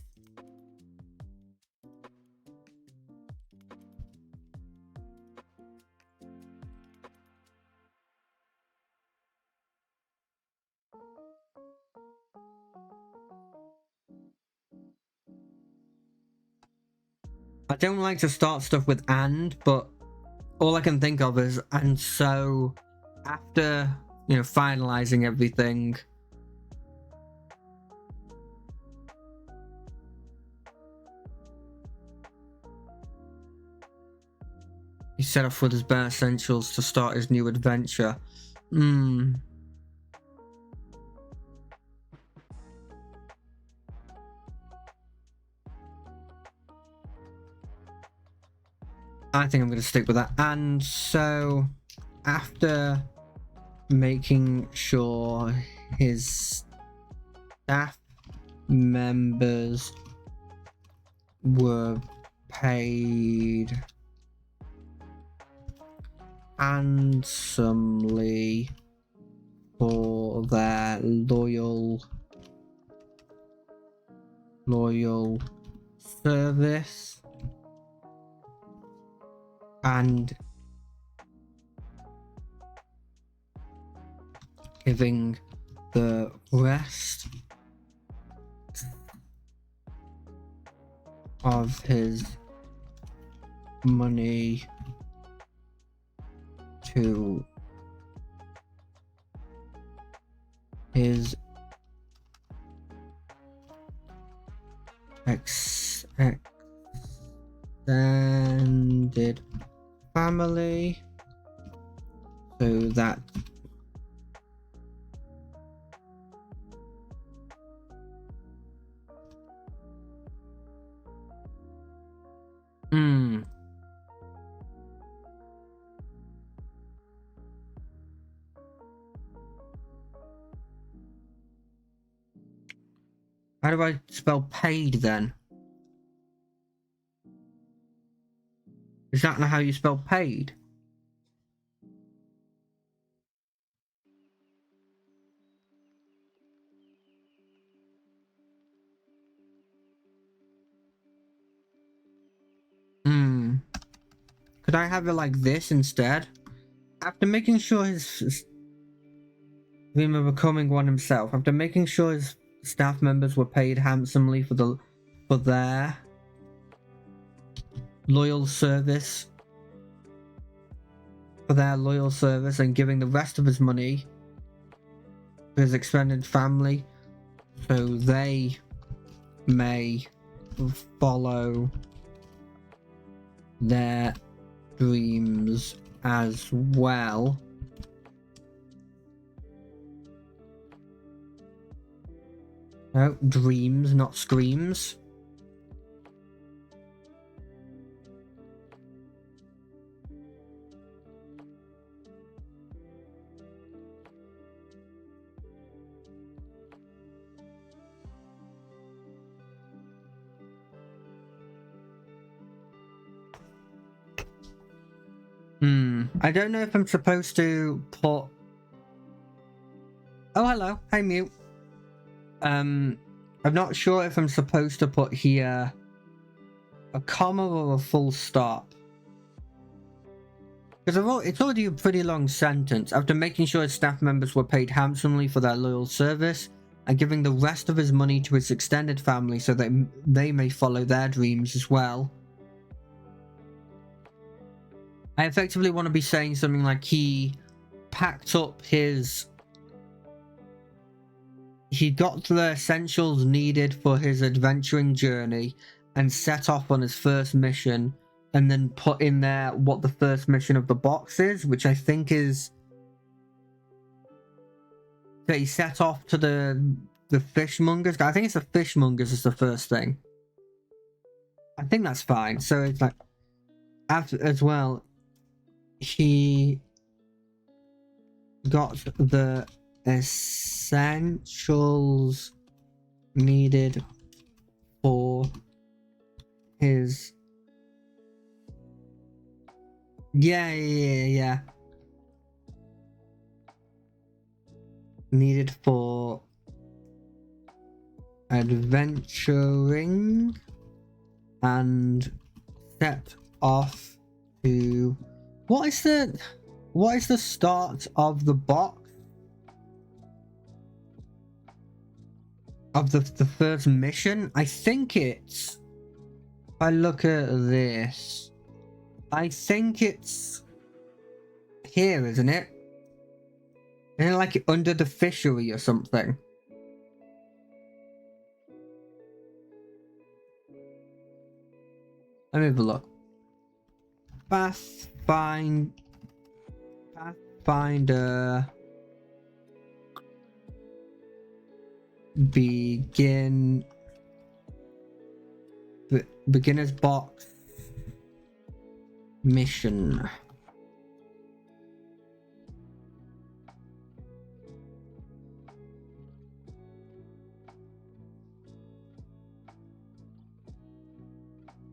I don't like to start stuff with "and," but all I can think of is "and so after, you know, finalizing everything, he set off with his bare essentials to start his new adventure." I think I'm going to stick with that. And so, after making sure his staff members were paid handsomely for their loyal service, and giving the rest of his money to his extended family, so that how do I spell paid then? Is that not how you spell paid? Could I have it like this instead? After making sure his dream of becoming one himself, after making sure his staff members were paid handsomely for their loyal service, and giving the rest of his money to his extended family, so they may follow their dreams as well. No, dreams, not screams. I don't know if I'm supposed to put... Oh, hello. Hi, Mute. I'm not sure if I'm supposed to put here A comma or a full stop? Because it's already a pretty long sentence. After making sure his staff members were paid handsomely for their loyal service, and giving the rest of his money to his extended family so that they may follow their dreams as well. I effectively want to be saying something like he packed up his... He got the essentials needed for his adventuring journey and set off on his first mission, and then put in there what the first mission of the box is, which I think is that he set off to the fishmongers. I think it's the fishmongers is the first thing. I think that's fine. So it's like, after as well, he got the essentials needed for his... Yeah. Needed for adventuring and set off to... What is the start of the box? Of the first mission? I think it's... If I look at this, I think it's here, isn't it? Isn't it like under the fishery or something? Let me have a look. Pathfinder beginner's box mission.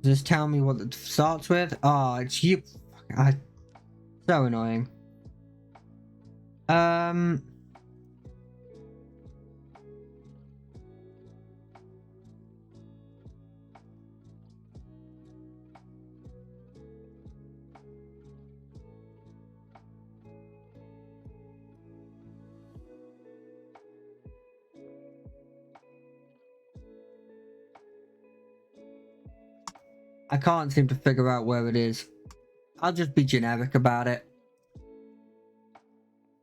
Just tell me what it starts with. Oh, it's you. So annoying. I can't seem to figure out where it is. I'll just be generic about it.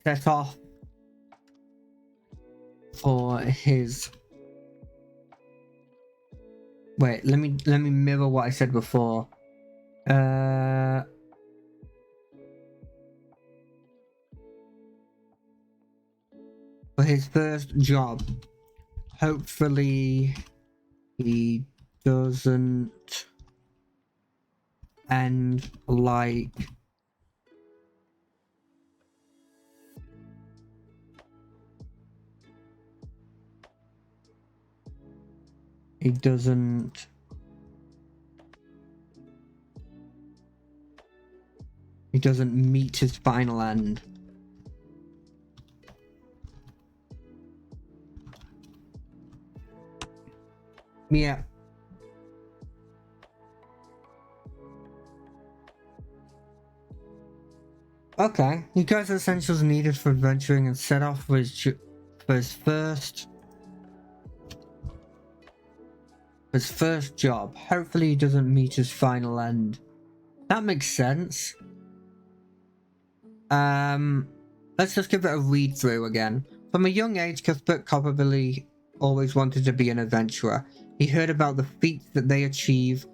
Set off for his... Wait, let me mirror what I said before. For his first job. Hopefully he doesn't end like he doesn't meet his final end. Yeah. Okay, he got the essentials needed for adventuring and set off for his first job. Hopefully he doesn't meet his final end. That makes sense. Let's just give it a read through again. From a young age, Cuthbert Copperbilly always wanted to be an adventurer. He heard about the feats that they achieve,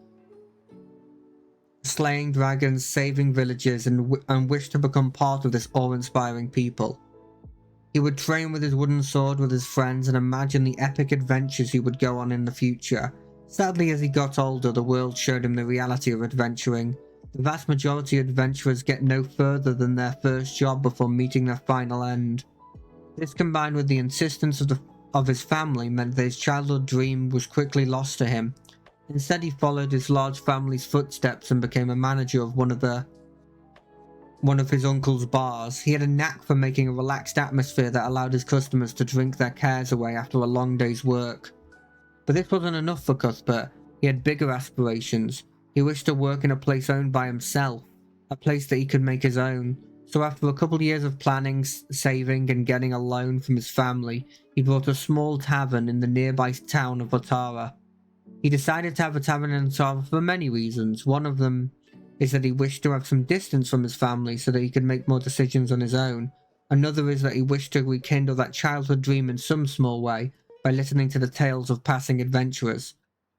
slaying dragons, saving villages, and wished to become part of this awe-inspiring people. He would train with his wooden sword with his friends and imagine the epic adventures he would go on in the future. Sadly, as he got older, the world showed him the reality of adventuring. The vast majority of adventurers get no further than their first job before meeting their final end. This, combined with the insistence of his family, meant that his childhood dream was quickly lost to him. Instead, he followed his large family's footsteps and became a manager of one of his uncle's bars. He had a knack for making a relaxed atmosphere that allowed his customers to drink their cares away after a long day's work. But this wasn't enough for Cuthbert. He had bigger aspirations. He wished to work in a place owned by himself, a place that he could make his own. So after a couple of years of planning, saving, and getting a loan from his family, he bought a small tavern in the nearby town of Otara. He decided to have a tavern in Otara for many reasons. One of them is that he wished to have some distance from his family so that he could make more decisions on his own. Another is that he wished to rekindle that childhood dream in some small way by listening to the tales of passing adventurers.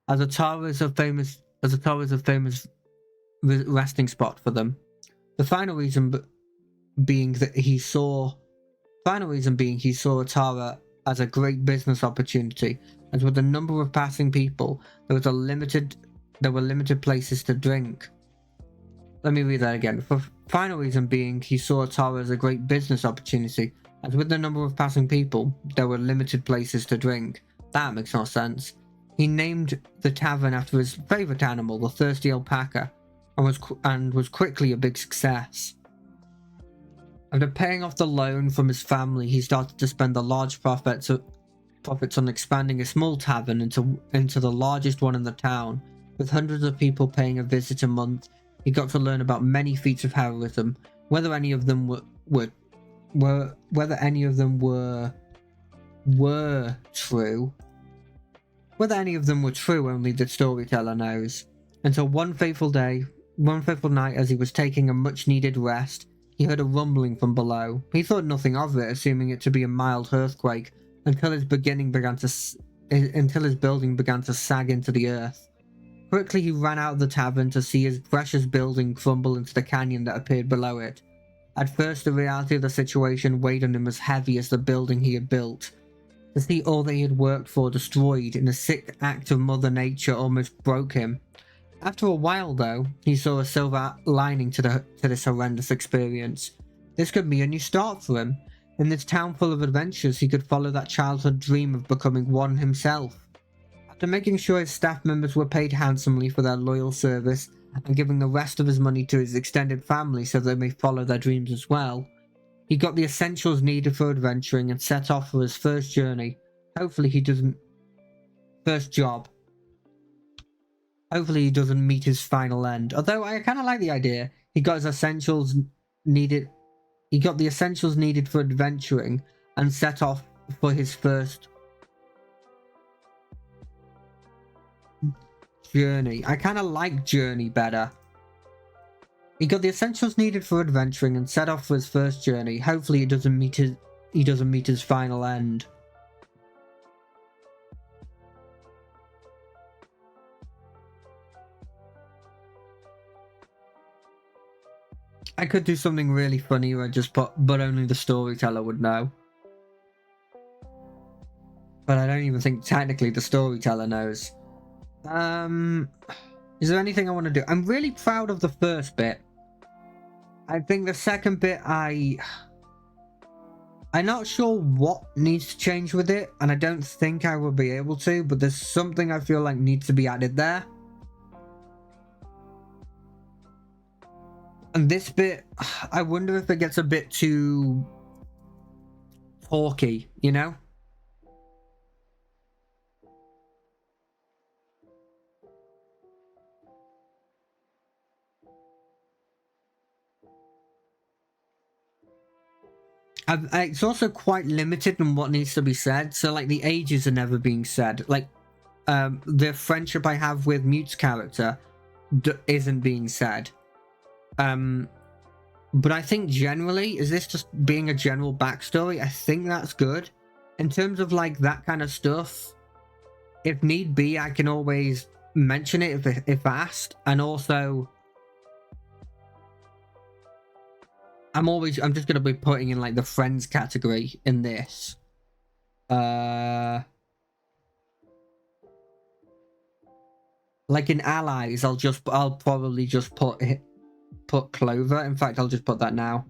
As Otara is a famous resting spot for them. The final reason being he saw Otara as a great business opportunity, as with the number of passing people, there were limited places to drink. Let me read that again. For final reason being, he saw Otara as a great business opportunity, as with the number of passing people, there were limited places to drink. That makes no sense. He named the tavern after his favorite animal, the thirsty alpaca, and was quickly a big success. After paying off the loan from his family, he started to spend the large profits on expanding a small tavern into the largest one in the town. With hundreds of people paying a visit a month, he got to learn about many feats of heroism. Whether any of them were true, only the storyteller knows. Until one fateful night, as he was taking a much-needed rest, he heard a rumbling from below. He thought nothing of it, assuming it to be a mild earthquake, until his building began to sag into the earth. Quickly he ran out of the tavern to see his precious building crumble into the canyon that appeared below it. At first, the reality of the situation weighed on him as heavy as the building he had built. To see all that he had worked for destroyed in a sick act of Mother Nature almost broke him. After a while, though, he saw a silver lining to this horrendous experience. This could be a new start for him. In this town full of adventures, he could follow that childhood dream of becoming one himself. After making sure his staff members were paid handsomely for their loyal service and giving the rest of his money to his extended family so they may follow their dreams as well, he got the essentials needed for adventuring and set off for his first journey. Hopefully he doesn't meet his final end. Although I kind of like the idea. He got the essentials needed for adventuring and set off for his first journey. I kind of like journey better. He got the essentials needed for adventuring and set off for his first journey. Hopefully he doesn't meet his final end. I could do something really funny where I just put, but only the storyteller would know. But I don't even think technically the storyteller knows. Is there anything I want to do? I'm really proud of the first bit. I think the second bit, I'm not sure what needs to change with it, and I don't think I will be able to, but there's something I feel like needs to be added there. And this bit, I wonder if it gets a bit too talky, you know? It's also quite limited in what needs to be said. So, like, the ages are never being said. Like, the friendship I have with Mute's character isn't being said. But I think generally, is this just being a general backstory? I think that's good. In terms of, like, that kind of stuff, if need be, I can always mention it if asked. And also, I'm just going to be putting in, like, the friends category in this. Like in allies, I'll probably just put Clover. In fact, I'll just put that now.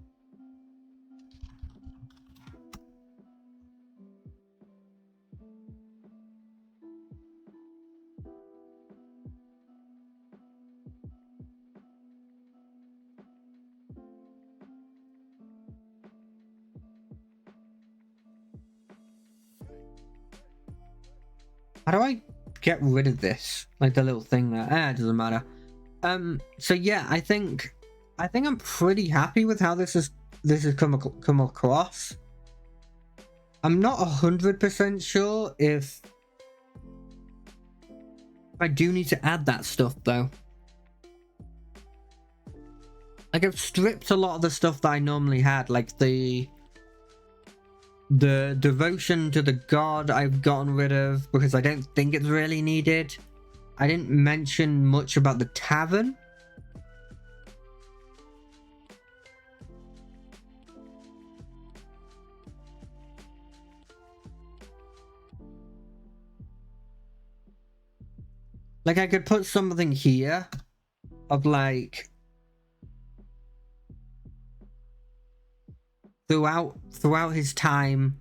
How do I get rid of this, like the little thing there. It doesn't matter. So yeah, I think I'm pretty happy with how this has come across. I'm not 100% sure if I do need to add that stuff though. Like, I've stripped a lot of the stuff that I normally had, like the devotion to the god I've gotten rid of because I don't think it's really needed. I didn't mention much about the tavern. Like, I could put something here of like throughout his time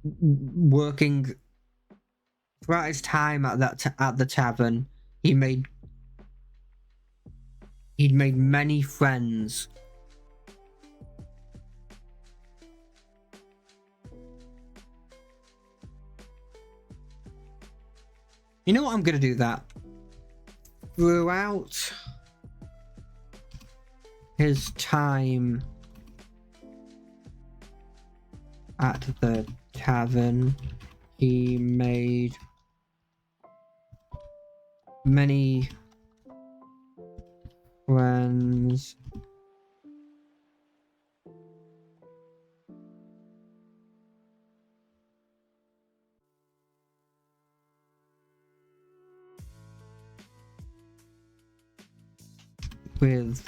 working, throughout his time at the tavern, he'd made many friends. You know what? I'm gonna do that. Throughout his time at the tavern, he made many friends. With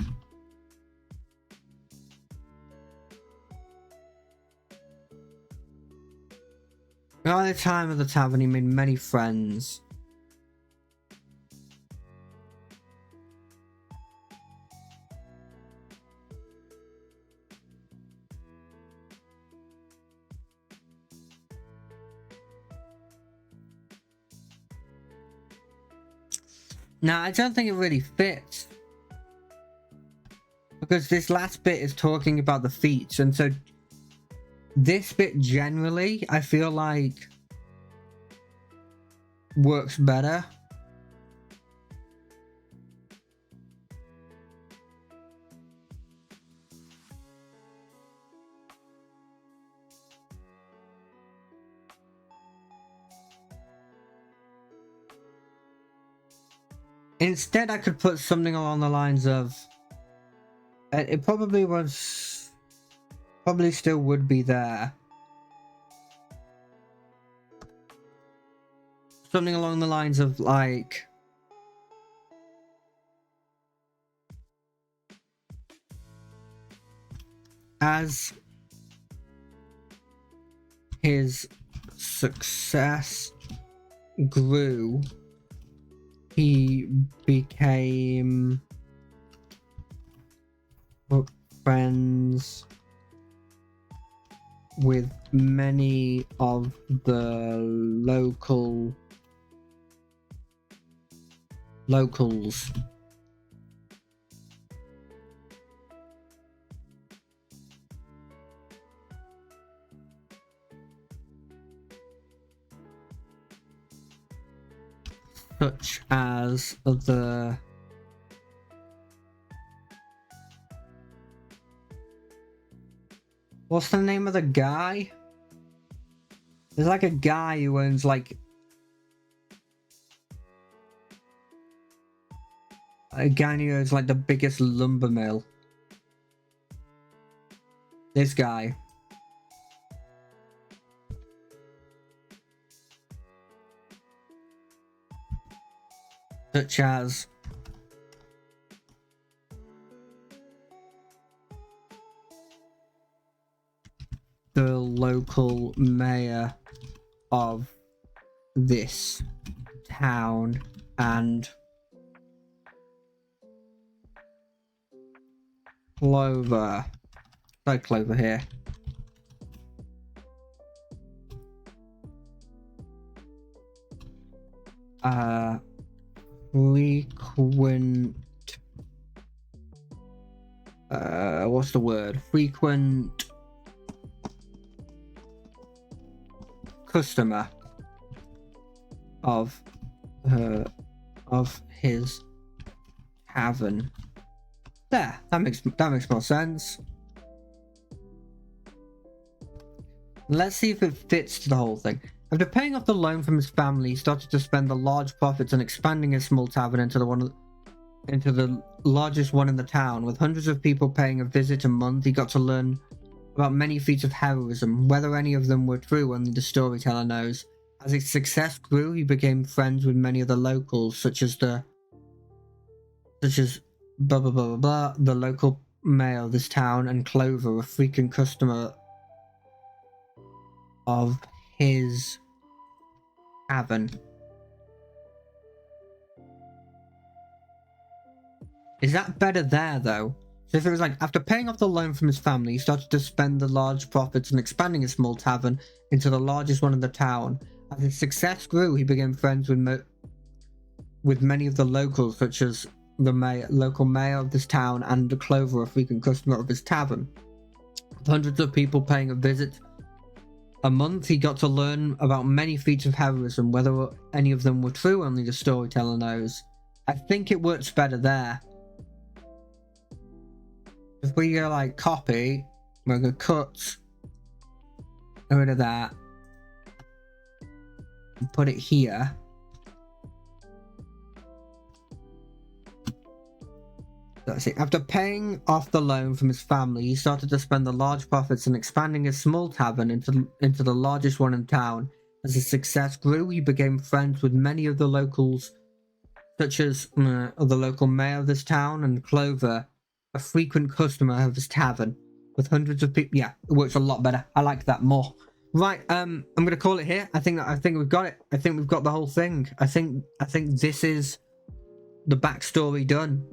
at the time of the tavern, he made many friends. Now, I don't think it really fits. Because this last bit is talking about the feats, and so this bit generally, I feel like, works better. Instead, I could put something along the lines of, it probably still would be there. Something along the lines of like, as his success grew, he became friends with many of the locals. Such as the what's the name of the guy? There's like a guy who owns like a guy who owns like the biggest lumber mill. This guy. Such as the local mayor of this town and Clover. No Clover here. Frequent what's the word? Frequent customer of his tavern. There, that makes more sense. Let's see if it fits the whole thing. After paying off the loan from his family, he started to spend the large profits on expanding his small tavern into the largest one in the town. With hundreds of people paying a visit a month, he got to learn about many feats of heroism. Whether any of them were true, only the storyteller knows. As his success grew, he became friends with many of the locals, such as blah blah blah blah blah, the local mayor of this town, and Clover, a frequent customer of his tavern. Is that better there, though? So if it was like, after paying off the loan from his family, he started to spend the large profits on expanding his small tavern into the largest one in the town. As his success grew, he became friends with many of the locals, such as the local mayor of this town, and Clover, a frequent customer of his tavern. With hundreds of people paying a visit a month, he got to learn about many feats of heroism. Whether any of them were true, only the storyteller knows. I think it works better there. If we go like copy, we're going to cut rid of that and put it here. That's it. After paying off the loan from his family, he started to spend the large profits on expanding his small tavern into the largest one in town. As his success grew, he became friends with many of the locals, such as the local mayor of this town, and Clover, a frequent customer of his tavern. With hundreds of people, yeah, it works a lot better. I like that more. Right, I'm gonna call it here. I think we've got it. I think we've got the whole thing. I think this is the backstory done.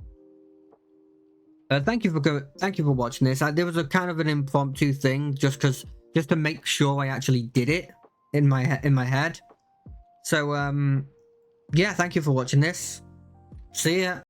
Thank you for watching this. There was a kind of an impromptu thing, just to make sure I actually did it in my head. So yeah, thank you for watching this. See ya.